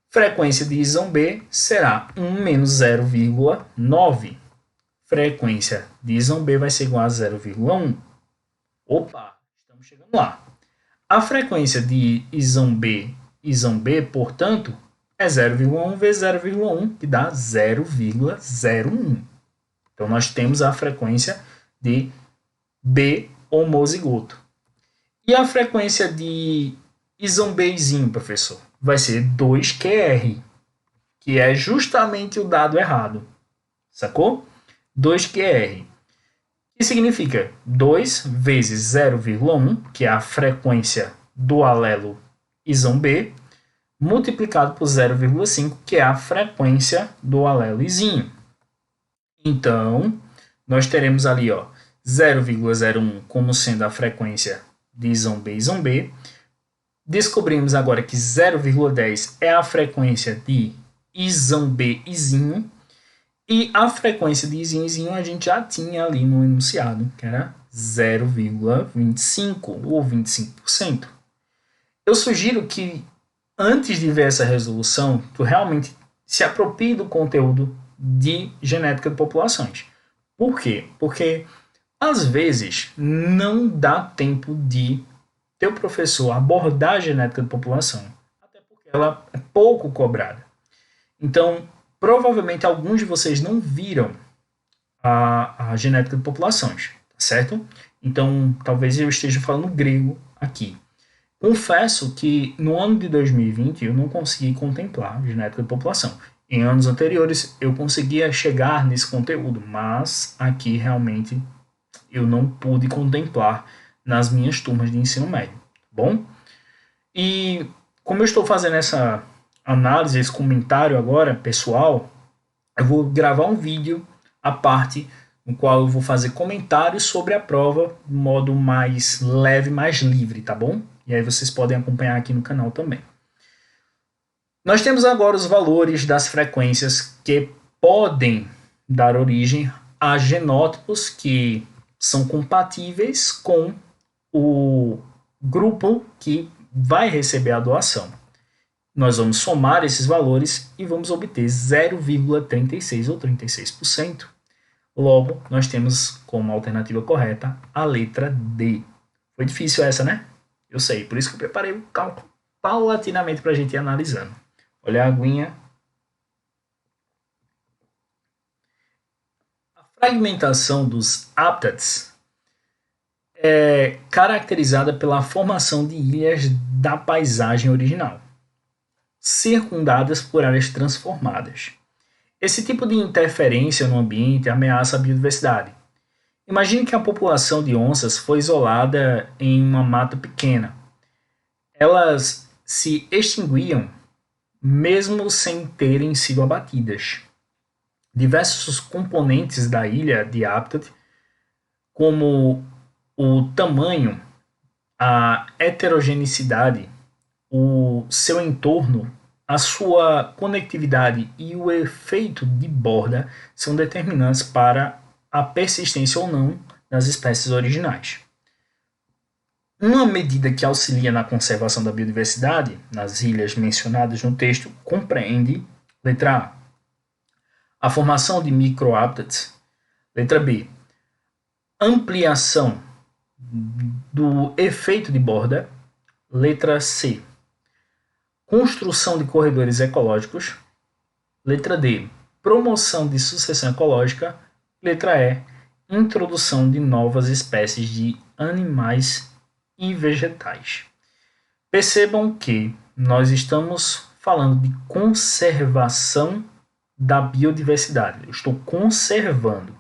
Frequência de ISOM B será 1 menos 0,9. Frequência de ISOM B vai ser igual a 0,1. Opa, estamos chegando lá. A frequência de ISOM B, portanto, é 0,1 vezes 0,1, que dá 0,01. Então, nós temos a frequência de B homozigoto. E a frequência de ISOM Bzinho, professor, vai ser 2QR, que é justamente o dado errado. Sacou? 2QR. Que significa 2 vezes 0,1, que é a frequência do alelo ISOM B, multiplicado por 0,5, que é a frequência do alelo Izinho. Então, nós teremos ali 0,01 como sendo a frequência de ISOM B. Descobrimos agora que 0,10 é a frequência de ISOM B Izinho. E a frequência de Izinho a gente já tinha ali no enunciado, que era 0,25 ou 25%. Eu sugiro que, antes de ver essa resolução, tu realmente se aproprie do conteúdo de genética de populações. Por quê? Porque, às vezes, não dá tempo de teu professor abordar a genética de população, até porque ela é pouco cobrada. Então, provavelmente alguns de vocês não viram a genética de populações, certo? Então, talvez eu esteja falando grego aqui. Confesso que no ano de 2020 eu não consegui contemplar genética de população. Em anos anteriores eu conseguia chegar nesse conteúdo, mas aqui realmente eu não pude contemplar nas minhas turmas de ensino médio, tá bom? E como eu estou fazendo essa análise, esse comentário agora, pessoal, eu vou gravar um vídeo à parte, no qual eu vou fazer comentários sobre a prova de modo mais leve, mais livre, tá bom? E aí vocês podem acompanhar aqui no canal também. Nós temos agora os valores das frequências que podem dar origem a genótipos que são compatíveis com o grupo que vai receber a doação. Nós vamos somar esses valores e vamos obter 0,36 ou 36%. Logo, nós temos como alternativa correta a letra D. Foi difícil essa, né? Eu sei, por isso que eu preparei o cálculo paulatinamente para a gente ir analisando. Olha a aguinha. A fragmentação dos hábitats é caracterizada pela formação de ilhas da paisagem original, circundadas por áreas transformadas. Esse tipo de interferência no ambiente ameaça a biodiversidade. Imagine que a população de onças foi isolada em uma mata pequena. Elas se extinguiam mesmo sem terem sido abatidas. diversos componentes da ilha de Habitat, como o tamanho, a heterogeneidade, o seu entorno, a sua conectividade e o efeito de borda são determinantes para a persistência ou não das espécies originais. Uma medida que auxilia na conservação da biodiversidade nas ilhas mencionadas no texto compreende, letra A formação de microhabitats, letra B, ampliação do efeito de borda, letra C, construção de corredores ecológicos, letra D, promoção de sucessão ecológica, letra E, introdução de novas espécies de animais e vegetais. Percebam que nós estamos falando de conservação da biodiversidade. Eu estou conservando.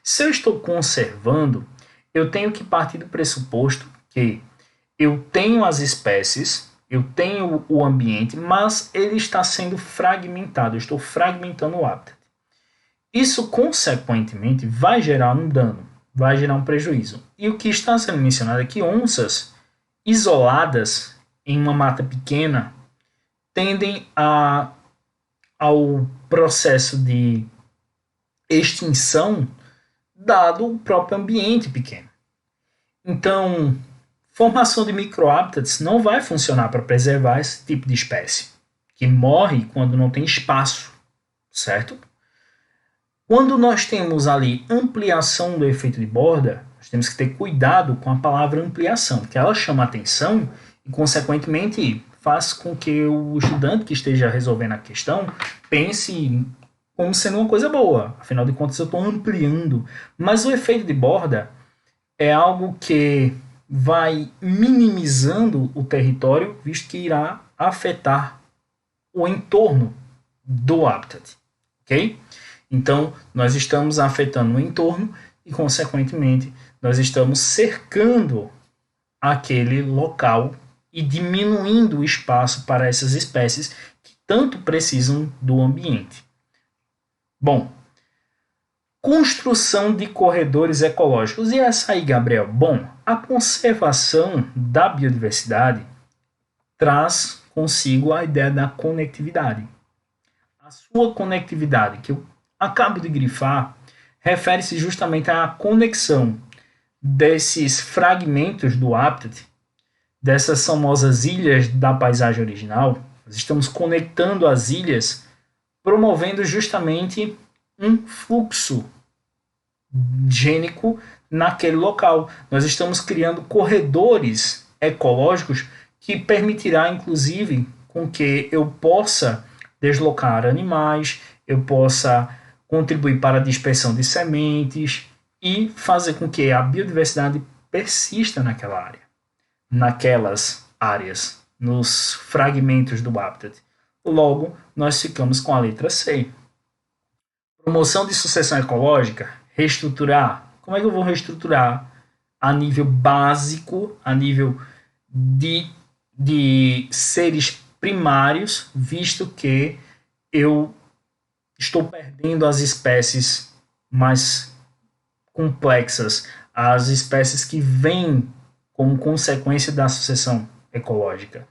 Se eu estou conservando, eu tenho que partir do pressuposto que eu tenho as espécies, eu tenho o ambiente, mas ele está sendo fragmentado. Eu estou fragmentando o hábitat. Isso, consequentemente, vai gerar um dano, vai gerar um prejuízo. E o que está sendo mencionado é que onças isoladas em uma mata pequena tendem ao processo de extinção dado o próprio ambiente pequeno. Então, formação de microhabitats não vai funcionar para preservar esse tipo de espécie, que morre quando não tem espaço, certo? Quando nós temos ali ampliação do efeito de borda, nós temos que ter cuidado com a palavra ampliação, porque ela chama atenção e, consequentemente, faz com que o estudante que esteja resolvendo a questão pense como sendo uma coisa boa. Afinal de contas, eu estou ampliando. Mas o efeito de borda é algo que vai minimizando o território, visto que irá afetar o entorno do habitat. Ok? Então, nós estamos afetando o entorno e, consequentemente, nós estamos cercando aquele local e diminuindo o espaço para essas espécies que tanto precisam do ambiente. Bom, construção de corredores ecológicos. E essa aí, Gabriel? Bom, a conservação da biodiversidade traz consigo a ideia da conectividade. A sua conectividade, que eu acabo de grifar, refere-se justamente à conexão desses fragmentos do habitat, dessas famosas ilhas da paisagem original. Nós estamos conectando as ilhas, promovendo justamente um fluxo gênico naquele local. Nós estamos criando corredores ecológicos que permitirá, inclusive, com que eu possa deslocar animais, eu possa contribuir para a dispersão de sementes e fazer com que a biodiversidade persista naquela área, naquelas áreas, nos fragmentos do habitat. Logo, nós ficamos com a letra C. Promoção de sucessão ecológica, reestruturar. Como é que eu vou reestruturar? A nível básico, a nível de seres primários, visto que eu estou perdendo as espécies mais complexas, as espécies que vêm como consequência da sucessão ecológica.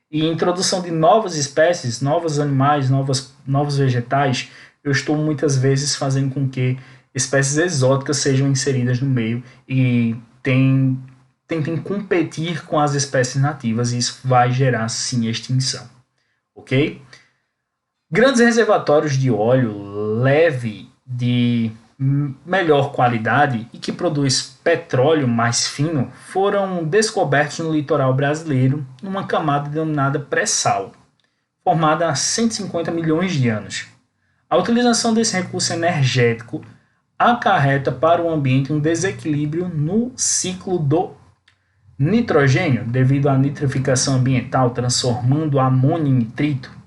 E introdução de novas espécies, novos animais, novos vegetais, eu estou muitas vezes fazendo com que espécies exóticas sejam inseridas no meio e tentem competir com as espécies nativas, e isso vai gerar, sim, extinção. Ok? Grandes reservatórios de óleo leve de melhor qualidade e que produz petróleo mais fino foram descobertos no litoral brasileiro numa camada denominada pré-sal, formada há 150 milhões de anos. A utilização desse recurso energético acarreta para o ambiente um desequilíbrio no ciclo do nitrogênio, devido à nitrificação ambiental, transformando amônio em nitrito.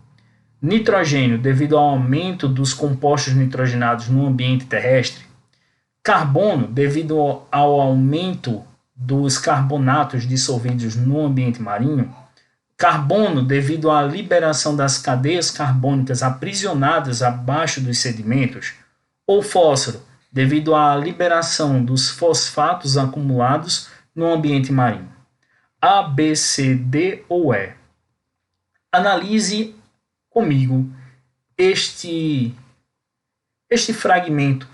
Nitrogênio, devido ao aumento dos compostos nitrogenados no ambiente terrestre. Carbono, devido ao aumento dos carbonatos dissolvidos no ambiente marinho. Carbono, devido à liberação das cadeias carbônicas aprisionadas abaixo dos sedimentos. ou fósforo, devido à liberação dos fosfatos acumulados no ambiente marinho. A, B, C, D ou E. Analise comigo este fragmento.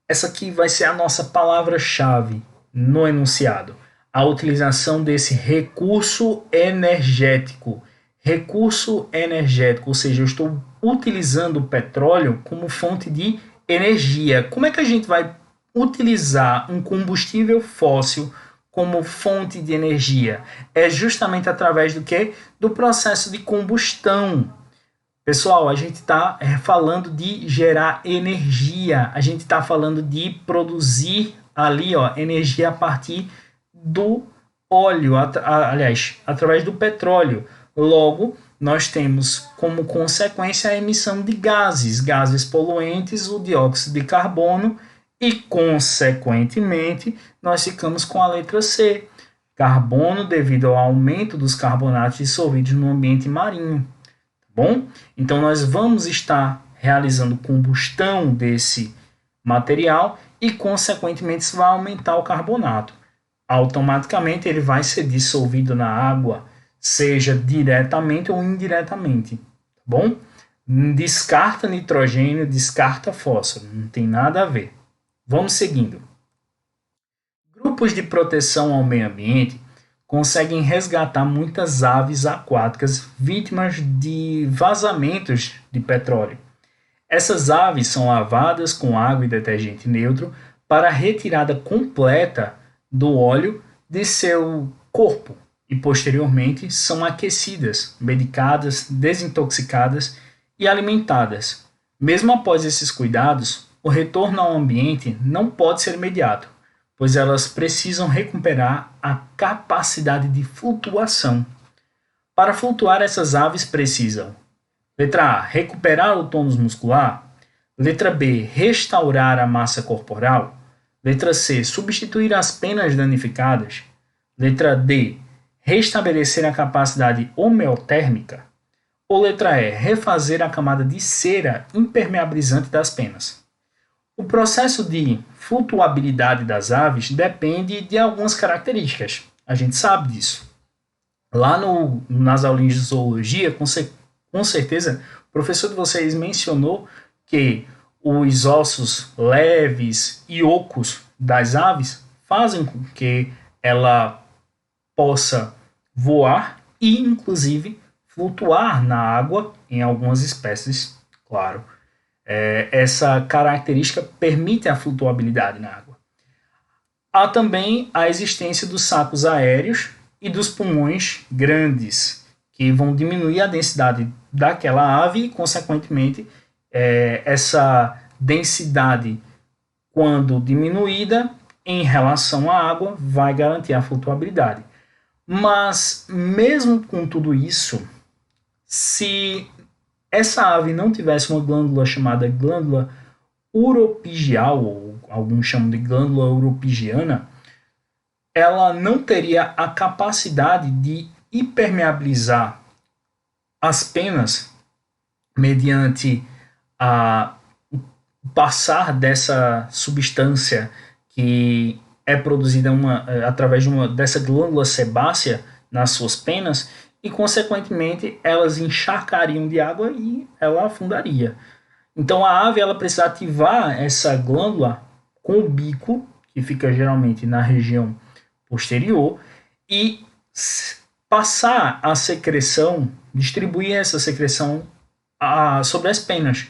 Essa aqui vai ser a nossa palavra-chave no enunciado. A utilização desse recurso energético. Recurso energético, ou seja, eu estou utilizando o petróleo como fonte de energia. Como é que a gente vai utilizar um combustível fóssil como fonte de energia? É justamente através do quê? Do processo de combustão. Pessoal, a gente está falando de gerar energia, a gente está falando de produzir ali energia a partir do óleo, aliás, através do petróleo. Logo, nós temos como consequência a emissão de gases poluentes, o dióxido de carbono e, consequentemente, nós ficamos com a letra C, carbono devido ao aumento dos carbonatos dissolvidos no ambiente marinho. Bom, então nós vamos estar realizando combustão desse material e, consequentemente, isso vai aumentar o carbonato. Automaticamente ele vai ser dissolvido na água, seja diretamente ou indiretamente. Tá bom? Descarta nitrogênio, descarta fósforo, não tem nada a ver. Vamos seguindo. Grupos de proteção ao meio ambiente conseguem resgatar muitas aves aquáticas vítimas de vazamentos de petróleo. Essas aves são lavadas com água e detergente neutro para a retirada completa do óleo de seu corpo e, posteriormente, são aquecidas, medicadas, desintoxicadas e alimentadas. Mesmo após esses cuidados, o retorno ao ambiente não pode ser imediato, pois elas precisam recuperar a capacidade de flutuação. Para flutuar, essas aves precisam: letra A, recuperar o tônus muscular. Letra B, restaurar a massa corporal. Letra C, substituir as penas danificadas. Letra D, restabelecer a capacidade homeotérmica. Ou letra E, refazer a camada de cera impermeabilizante das penas. O processo de flutuabilidade das aves depende de algumas características. A gente sabe disso. Lá nas aulinhas de zoologia, com certeza, o professor de vocês mencionou que os ossos leves e ocos das aves fazem com que ela possa voar e, inclusive, flutuar na água em algumas espécies, claro. Essa característica permite a flutuabilidade na água. Há também a existência dos sacos aéreos e dos pulmões grandes, que vão diminuir a densidade daquela ave e, consequentemente, essa densidade, quando diminuída em relação à água, vai garantir a flutuabilidade. Mas, mesmo com tudo isso, se essa ave não tivesse uma glândula chamada glândula uropigial, ou alguns chamam de glândula uropigiana, ela não teria a capacidade de impermeabilizar as penas mediante o passar dessa substância que é produzida através dessa glândula sebácea nas suas penas, e, consequentemente, elas encharcariam de água e ela afundaria. Então, a ave ela precisa ativar essa glândula com o bico, que fica geralmente na região posterior, e passar a secreção, distribuir essa secreção sobre as penas.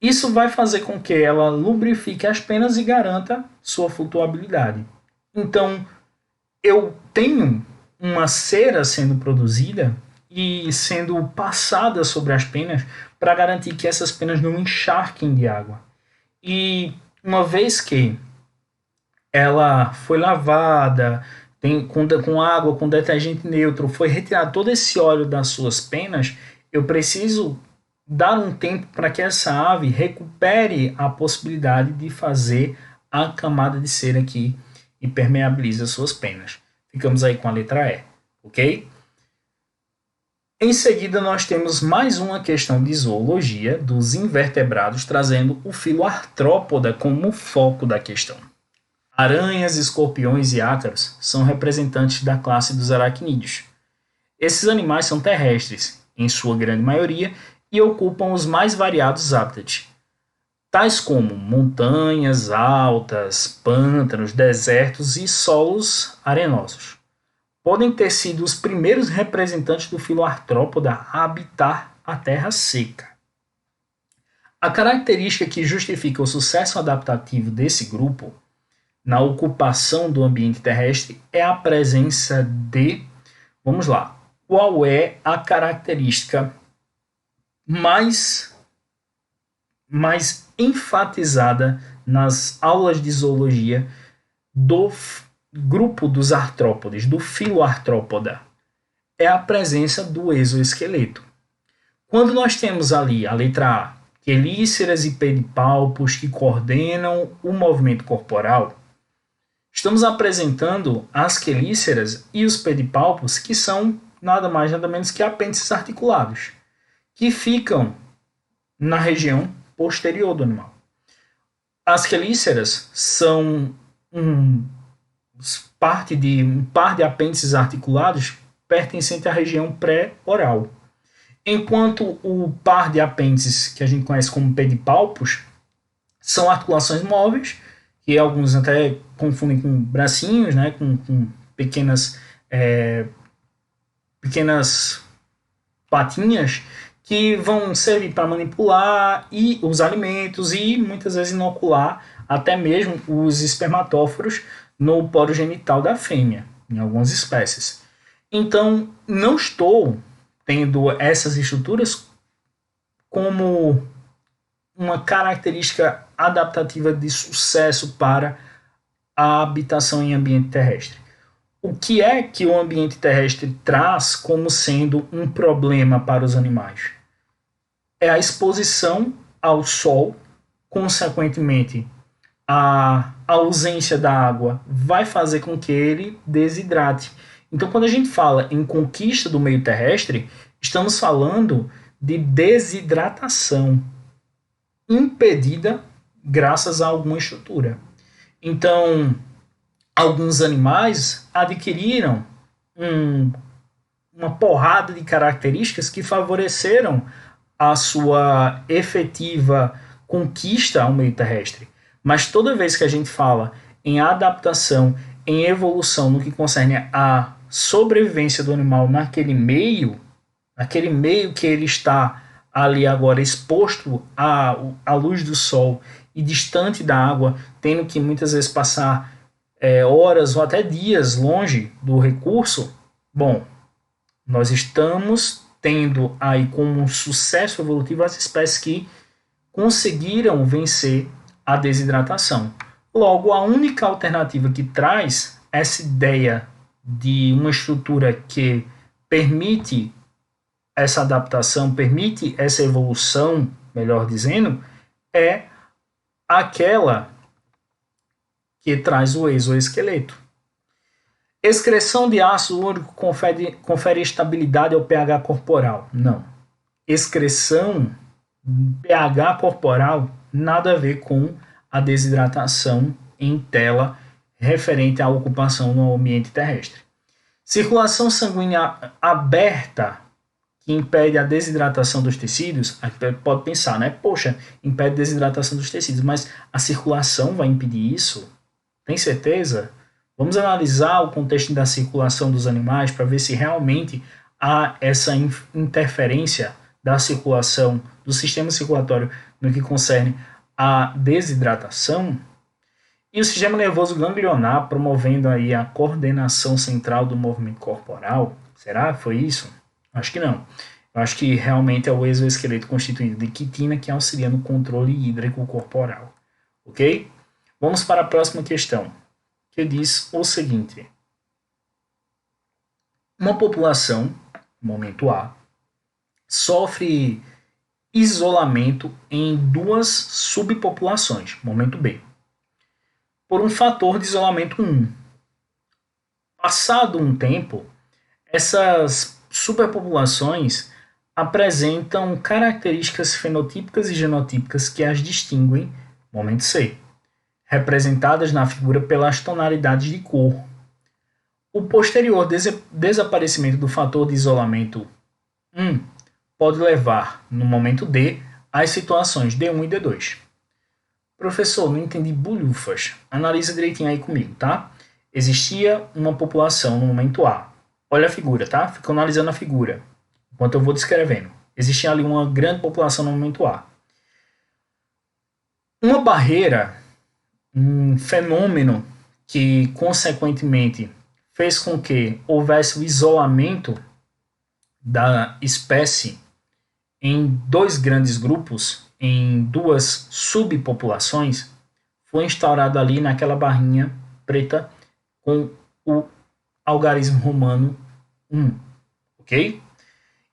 Isso vai fazer com que ela lubrifique as penas e garanta sua flutuabilidade. Então, eu tenho uma cera sendo produzida e sendo passada sobre as penas para garantir que essas penas não encharquem de água. E uma vez que ela foi lavada com água, com detergente neutro, foi retirado todo esse óleo das suas penas, eu preciso dar um tempo para que essa ave recupere a possibilidade de fazer a camada de cera que impermeabiliza suas penas. Ficamos aí com a letra E, ok? Em seguida, nós temos mais uma questão de zoologia dos invertebrados, trazendo o filo artrópoda como foco da questão. Aranhas, escorpiões e ácaros são representantes da classe dos aracnídeos. Esses animais são terrestres, em sua grande maioria, e ocupam os mais variados hábitats, tais como montanhas altas, pântanos, desertos e solos arenosos. Podem ter sido os primeiros representantes do filo artrópoda a habitar a terra seca. A característica que justifica o sucesso adaptativo desse grupo na ocupação do ambiente terrestre é a presença de... Vamos lá. Qual é a característica mais enfatizada nas aulas de zoologia do grupo dos artrópodes, do filo artrópoda? É a presença do exoesqueleto. Quando nós temos ali a letra A, quelíceras e pedipalpos que coordenam o movimento corporal, estamos apresentando as quelíceras e os pedipalpos, que são nada mais nada menos que apêndices articulados, que ficam na região posterior do animal. As quelíceras são um par de apêndices articulados pertencente à região pré-oral, enquanto o par de apêndices que a gente conhece como pedipalpos são articulações móveis, que alguns até confundem com bracinhos, né, com pequenas patinhas que vão servir para manipular os alimentos e muitas vezes inocular até mesmo os espermatóforos no poro genital da fêmea, em algumas espécies. Então, não estou tendo essas estruturas como uma característica adaptativa de sucesso para a habitação em ambiente terrestre. O que é que o ambiente terrestre traz como sendo um problema para os animais? É a exposição ao sol, consequentemente, a ausência da água vai fazer com que ele desidrate. Então, quando a gente fala em conquista do meio terrestre, estamos falando de desidratação impedida graças a alguma estrutura. Então, alguns animais adquiriram uma porrada de características que favoreceram a sua efetiva conquista ao meio terrestre. Mas toda vez que a gente fala em adaptação, em evolução no que concerne a sobrevivência do animal naquele meio que ele está ali agora exposto à luz do sol e distante da água, tendo que muitas vezes passar horas ou até dias longe do recurso, bom, nós estamos tendo aí como um sucesso evolutivo as espécies que conseguiram vencer a desidratação. Logo, a única alternativa que traz essa ideia de uma estrutura que permite essa adaptação, permite essa evolução, melhor dizendo, é aquela que traz o exoesqueleto. Excreção de ácido úrico confere estabilidade ao pH corporal? Não. Excreção pH corporal nada a ver com a desidratação em tela referente à ocupação no ambiente terrestre. Circulação sanguínea aberta que impede a desidratação dos tecidos, a gente pode pensar, né? Poxa, impede a desidratação dos tecidos, mas a circulação vai impedir isso? Tem certeza? Vamos analisar o contexto da circulação dos animais para ver se realmente há essa interferência da circulação, do sistema circulatório no que concerne a desidratação. E o sistema nervoso ganglionar promovendo aí a coordenação central do movimento corporal. Será que foi isso? Acho que não. Eu acho que realmente é o exoesqueleto constituído de quitina que auxilia no controle hídrico corporal. Ok? Vamos para a próxima questão, que diz o seguinte. Uma população, momento A, sofre isolamento em duas subpopulações, momento B, por um fator de isolamento 1. Passado um tempo, essas superpopulações apresentam características fenotípicas e genotípicas que as distinguem, momento C, representadas na figura pelas tonalidades de cor. O posterior desaparecimento do fator de isolamento 1 pode levar, no momento D, às situações D1 e D2. Professor, não entendi bolhufas. Analisa direitinho aí comigo, tá? Existia uma população no momento A. Olha a figura, tá? Fica analisando a figura, enquanto eu vou descrevendo. Existia ali uma grande população no momento A. Uma barreira, um fenômeno que, consequentemente, fez com que houvesse o isolamento da espécie em dois grandes grupos, em duas subpopulações, foi instaurado ali naquela barrinha preta com o algarismo romano 1, ok?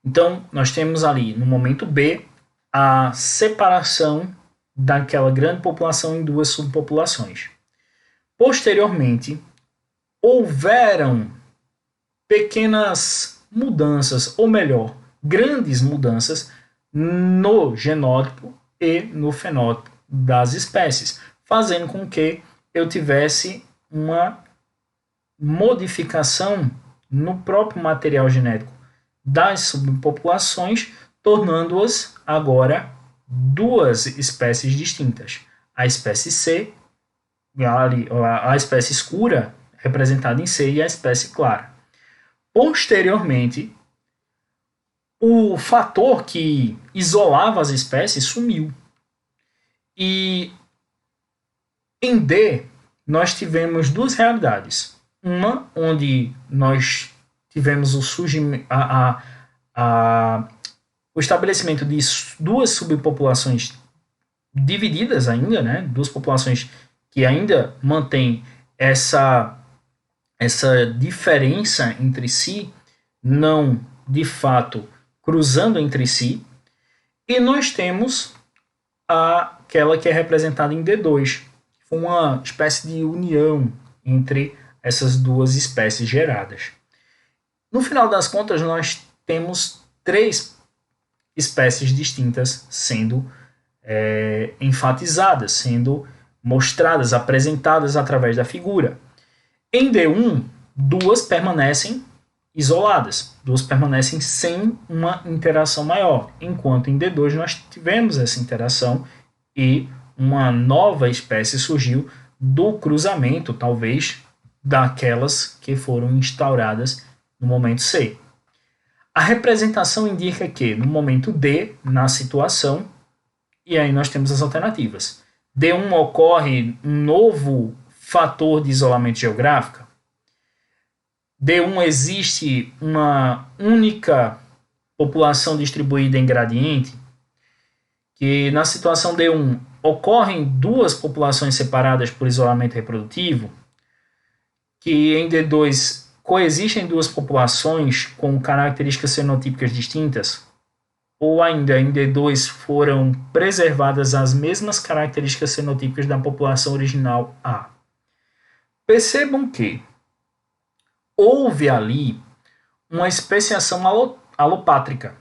Então, nós temos ali, no momento B, a separação daquela grande população em duas subpopulações. Posteriormente, houveram pequenas mudanças, ou melhor, grandes mudanças no genótipo e no fenótipo das espécies, fazendo com que eu tivesse uma modificação no próprio material genético das subpopulações, tornando-as agora duas espécies distintas. A espécie C, a espécie escura, representada em C, e a espécie clara. Posteriormente, o fator que isolava as espécies sumiu. E em D, nós tivemos duas realidades. Uma, onde nós tivemos o surgimento, o estabelecimento de duas subpopulações divididas ainda, né? Duas populações que ainda mantêm essa diferença entre si, não de fato cruzando entre si, e nós temos aquela que é representada em D2, uma espécie de união entre essas duas espécies geradas. No final das contas, nós temos três espécies distintas sendo enfatizadas, sendo mostradas, apresentadas através da figura. Em D1, duas permanecem isoladas, duas permanecem sem uma interação maior, enquanto em D2 nós tivemos essa interação e uma nova espécie surgiu do cruzamento, talvez, daquelas que foram instauradas no momento C. A representação indica que, no momento D, na situação, e aí nós temos as alternativas. D1 ocorre um novo fator de isolamento geográfico. D1 existe uma única população distribuída em gradiente, que na situação D1 ocorrem duas populações separadas por isolamento reprodutivo, que em D2 coexistem duas populações com características fenotípicas distintas, ou ainda em D2 foram preservadas as mesmas características fenotípicas da população original A. Percebam que houve ali uma especiação alopátrica.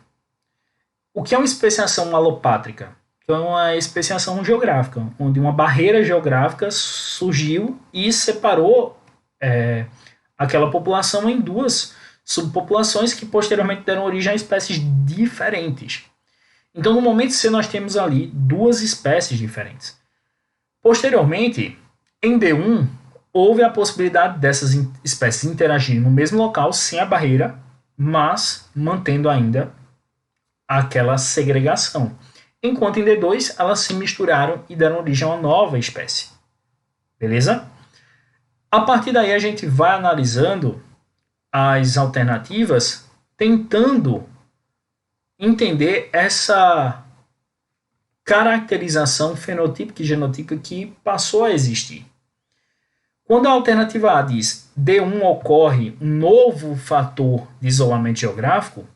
O que é uma especiação alopátrica? É uma especiação geográfica, onde uma barreira geográfica surgiu e separou aquela população em duas subpopulações que posteriormente deram origem a espécies diferentes. Então, no momento C, nós temos ali duas espécies diferentes. Posteriormente, em D1, houve a possibilidade dessas espécies interagirem no mesmo local, sem a barreira, mas mantendo ainda aquela segregação. Enquanto em D2, elas se misturaram e deram origem a uma nova espécie. Beleza? A partir daí, a gente vai analisando as alternativas, tentando entender essa caracterização fenotípica e genotípica que passou a existir. Quando a alternativa A diz D1 ocorre um novo fator de isolamento geográfico,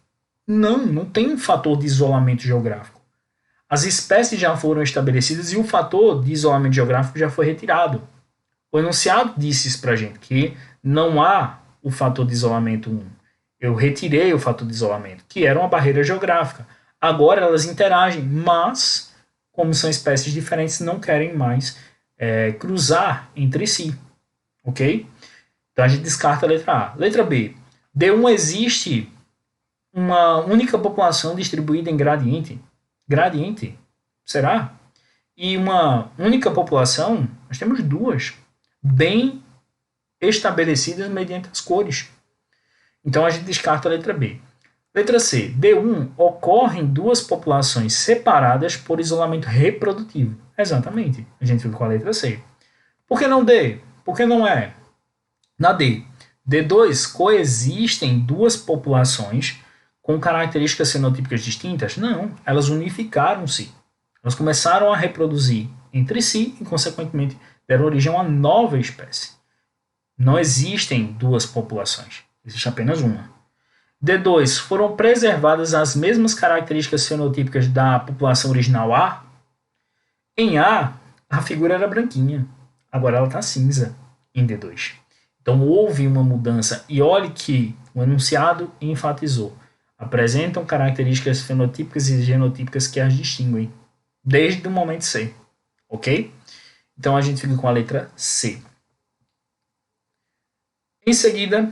não tem um fator de isolamento geográfico. As espécies já foram estabelecidas e o fator de isolamento geográfico já foi retirado. O enunciado disse isso para a gente, que não há o fator de isolamento 1. Eu retirei o fator de isolamento, que era uma barreira geográfica. Agora elas interagem, mas, como são espécies diferentes, não querem mais cruzar entre si. Ok? Então a gente descarta a letra A. Letra B. D1 existe uma única população distribuída em gradiente. Gradiente? Será? E uma única população, nós temos duas, bem estabelecidas mediante as cores. Então a gente descarta a letra B. Letra C. D1 ocorrem duas populações separadas por isolamento reprodutivo. Exatamente. A gente fica com a letra C. Por que não D? Por que não é? Na D. D2 coexistem duas populações com características fenotípicas distintas? Não. Elas unificaram-se. Elas começaram a reproduzir entre si e, consequentemente, deram origem a uma nova espécie. Não existem duas populações. Existe apenas uma. D2. Foram preservadas as mesmas características fenotípicas da população original A? Em A, a figura era branquinha. Agora ela está cinza em D2. Então houve uma mudança. E olhe que o enunciado enfatizou. Apresentam características fenotípicas e genotípicas que as distinguem. Desde o momento C. Ok? Então a gente fica com a letra C. Em seguida,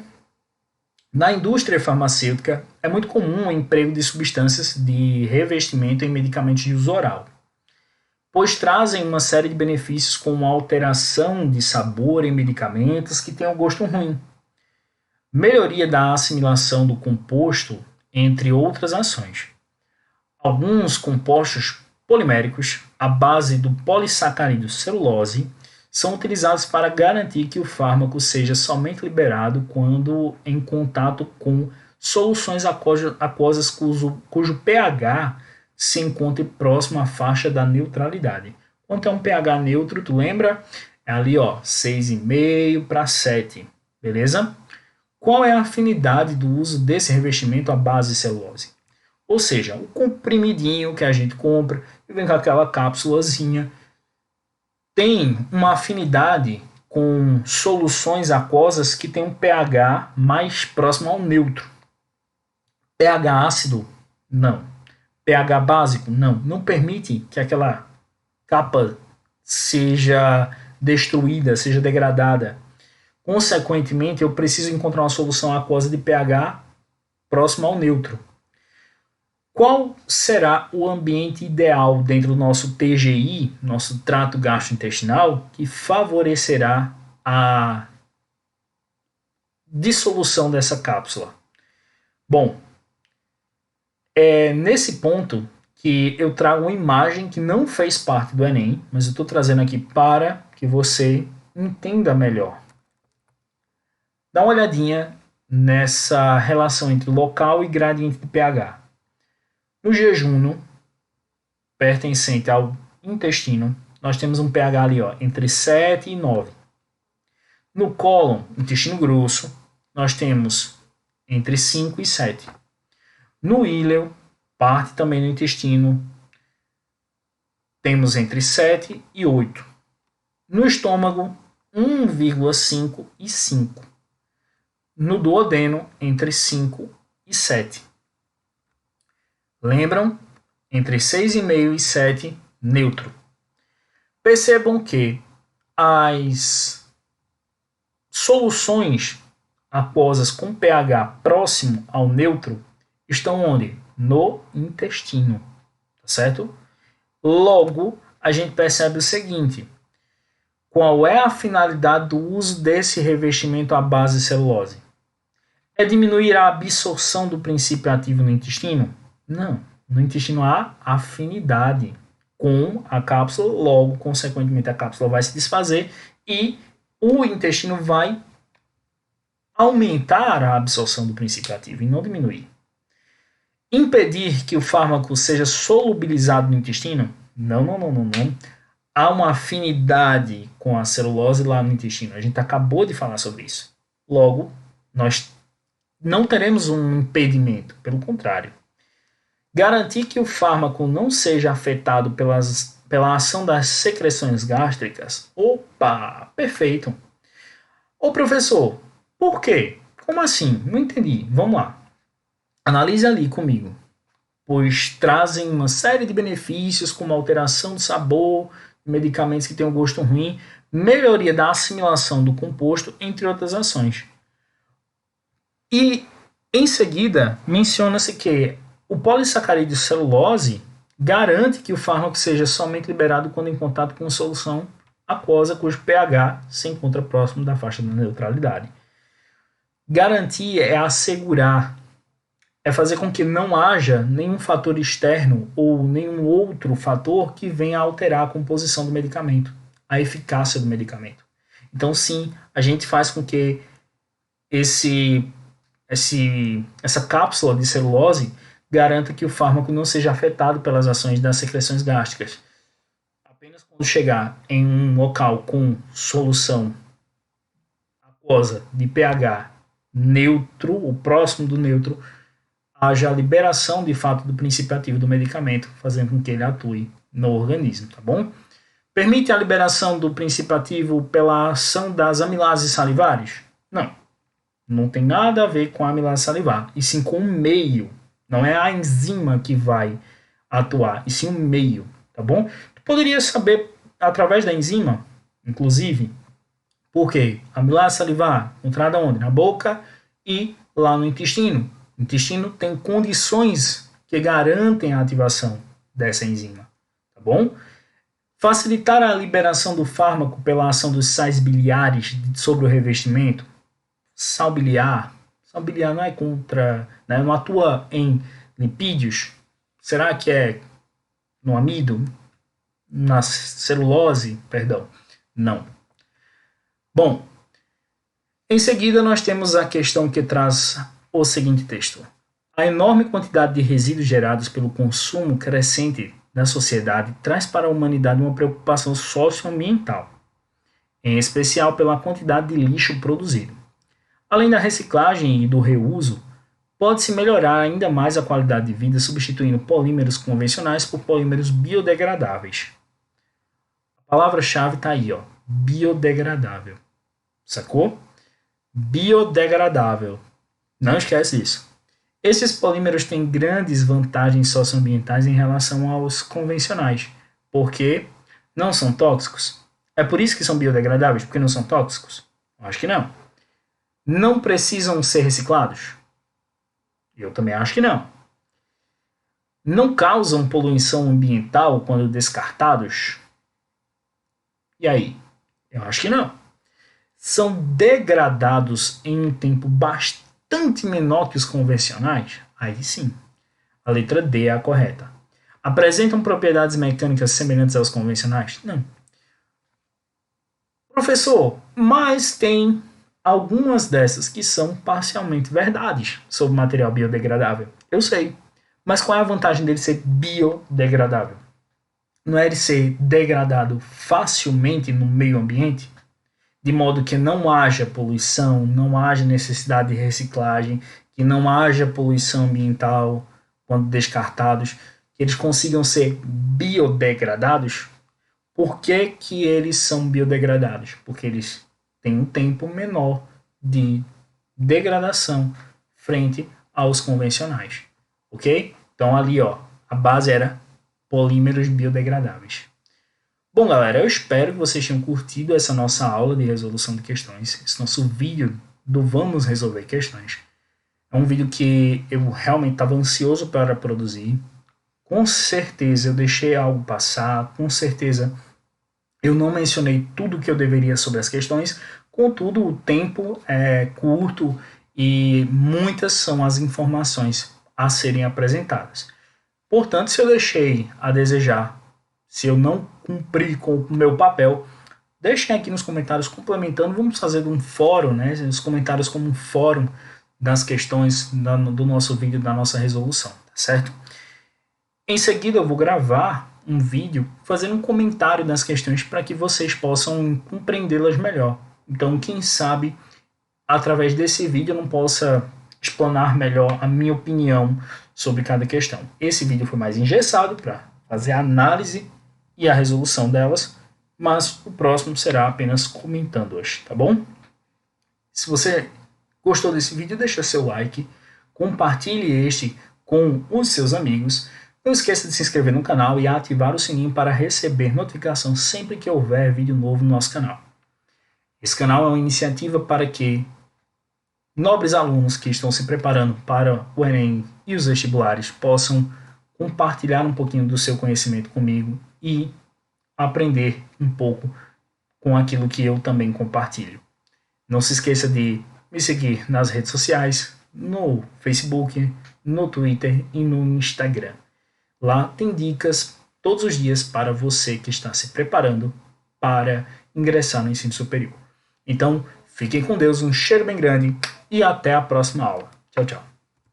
na indústria farmacêutica, é muito comum o emprego de substâncias de revestimento em medicamentos de uso oral, pois trazem uma série de benefícios como alteração de sabor em medicamentos que têm um gosto ruim, melhoria da assimilação do composto, entre outras ações. Alguns compostos poliméricos, à base do polissacarídeo celulose, são utilizados para garantir que o fármaco seja somente liberado quando em contato com soluções aquosas cujo pH se encontre próximo à faixa da neutralidade. Quanto é um pH neutro, tu lembra? É ali, ó, 6,5 para 7, beleza? Qual é a afinidade do uso desse revestimento à base de celulose? Ou seja, o comprimidinho que a gente compra e vem com aquela cápsulazinha tem uma afinidade com soluções aquosas que tem um pH mais próximo ao neutro. pH ácido? Não. pH básico? Não. Não permite que aquela capa seja destruída, seja degradada. Consequentemente, eu preciso encontrar uma solução aquosa de pH próximo ao neutro. Qual será o ambiente ideal dentro do nosso TGI, nosso trato gastrointestinal, que favorecerá a dissolução dessa cápsula? Bom, é nesse ponto que eu trago uma imagem que não fez parte do Enem, mas eu estou trazendo aqui para que você entenda melhor. Dá uma olhadinha nessa relação entre local e gradiente de pH. No jejum, pertencente ao intestino, nós temos um pH ali, ó, entre 7 e 9. No cólon, intestino grosso, nós temos entre 5 e 7. No íleo, parte também do intestino, temos entre 7 e 8. No estômago, 1,5 e 5. No duodeno, entre 5 e 7. Lembram? Entre 6,5 e 7, neutro. Percebam que as soluções aquosas com pH próximo ao neutro estão onde? No intestino. Tá certo? Logo, a gente percebe o seguinte. Qual é a finalidade do uso desse revestimento à base de celulose? É diminuir a absorção do princípio ativo no intestino? Não. No intestino há afinidade com a cápsula, logo, consequentemente, a cápsula vai se desfazer e o intestino vai aumentar a absorção do princípio ativo e não diminuir. Impedir que o fármaco seja solubilizado no intestino? Não. Há uma afinidade com a celulose lá no intestino. A gente acabou de falar sobre isso. Logo, nós não teremos um impedimento, pelo contrário. Garantir que o fármaco não seja afetado pela ação das secreções gástricas? Opa, perfeito. Ô professor, por quê? Como assim? Não entendi. Vamos lá. Analise ali comigo. Pois trazem uma série de benefícios, como alteração do sabor, medicamentos que têm um gosto ruim, melhoria da assimilação do composto, entre outras ações. E, em seguida, menciona-se que o polissacarídeo celulose garante que o fármaco seja somente liberado quando em contato com solução aquosa cujo pH se encontra próximo da faixa da neutralidade. Garantir é assegurar, é fazer com que não haja nenhum fator externo ou nenhum outro fator que venha a alterar a composição do medicamento, a eficácia do medicamento. Então, sim, a gente faz com que essa cápsula de celulose garanta que o fármaco não seja afetado pelas ações das secreções gástricas. Apenas quando chegar em um local com solução aquosa de pH neutro, ou próximo do neutro, haja a liberação de fato do princípio ativo do medicamento, fazendo com que ele atue no organismo, tá bom? Permite a liberação do princípio ativo pela ação das amilases salivares? Não. Não tem nada a ver com a amilase salivar, e sim com o meio. Não é a enzima que vai atuar, e sim o meio, tá bom? Tu poderia saber, através da enzima, inclusive, por quê? A amilase salivar, encontrada onde? Na boca e lá no intestino. O intestino tem condições que garantem a ativação dessa enzima, tá bom? Facilitar a liberação do fármaco pela ação dos sais biliares sobre o revestimento. Sal biliar não é contra, né, não atua em lipídios. Será que é no amido? Na celulose? Perdão. Não. Bom, em seguida nós temos a questão que traz o seguinte texto. A enorme quantidade de resíduos gerados pelo consumo crescente da sociedade traz para a humanidade uma preocupação socioambiental, em especial pela quantidade de lixo produzido. Além da reciclagem e do reuso, pode-se melhorar ainda mais a qualidade de vida substituindo polímeros convencionais por polímeros biodegradáveis. A palavra-chave está aí, ó, biodegradável. Sacou? Biodegradável. Não esquece isso. Esses polímeros têm grandes vantagens socioambientais em relação aos convencionais, porque não são tóxicos. É por isso que são biodegradáveis, porque não são tóxicos? Acho que não. Não precisam ser reciclados? Eu também acho que não. Não causam poluição ambiental quando descartados? E aí? Eu acho que não. São degradados em um tempo bastante menor que os convencionais? Aí sim. A letra D é a correta. Apresentam propriedades mecânicas semelhantes aos convencionais? Não. Professor, mas tem algumas dessas que são parcialmente verdades sobre material biodegradável. Eu sei. Mas qual é a vantagem dele ser biodegradável? Não é ele ser degradado facilmente no meio ambiente? De modo que não haja poluição, não haja necessidade de reciclagem, que não haja poluição ambiental quando descartados, que eles consigam ser biodegradados. Por que que eles são biodegradados? Porque eles têm um tempo menor de degradação frente aos convencionais, ok? Então ali, ó, a base era polímeros biodegradáveis. Bom, galera, eu espero que vocês tenham curtido essa nossa aula de resolução de questões, esse nosso vídeo do Vamos Resolver Questões. É um vídeo que eu realmente estava ansioso para produzir. Com certeza eu deixei algo passar, com certeza eu não mencionei tudo o que eu deveria sobre as questões, contudo o tempo é curto e muitas são as informações a serem apresentadas. Portanto, se eu deixei a desejar, se eu não cumprir com o meu papel, deixem aqui nos comentários complementando. Vamos fazer um fórum, né? Os comentários como um fórum das questões do nosso vídeo, da nossa resolução, tá certo? Em seguida eu vou gravar um vídeo fazendo um comentário das questões para que vocês possam compreendê-las melhor. Então, quem sabe, através desse vídeo eu não possa explanar melhor a minha opinião sobre cada questão. Esse vídeo foi mais engessado para fazer a análise e a resolução delas, mas o próximo será apenas comentando-as, tá bom? Se você Gostou desse vídeo? Deixa seu like, compartilhe este com os seus amigos. Não esqueça de se inscrever no canal e ativar o sininho para receber notificação sempre que houver vídeo novo no nosso canal. Esse canal é uma iniciativa para que nobres alunos que estão se preparando para o Enem e os vestibulares possam compartilhar um pouquinho do seu conhecimento comigo e aprender um pouco com aquilo que eu também compartilho. Não se esqueça de me seguir nas redes sociais, no Facebook, no Twitter e no Instagram. Lá tem dicas todos os dias para você que está se preparando para ingressar no ensino superior. Então, fiquem com Deus, um cheiro bem grande e até a próxima aula. Tchau, tchau.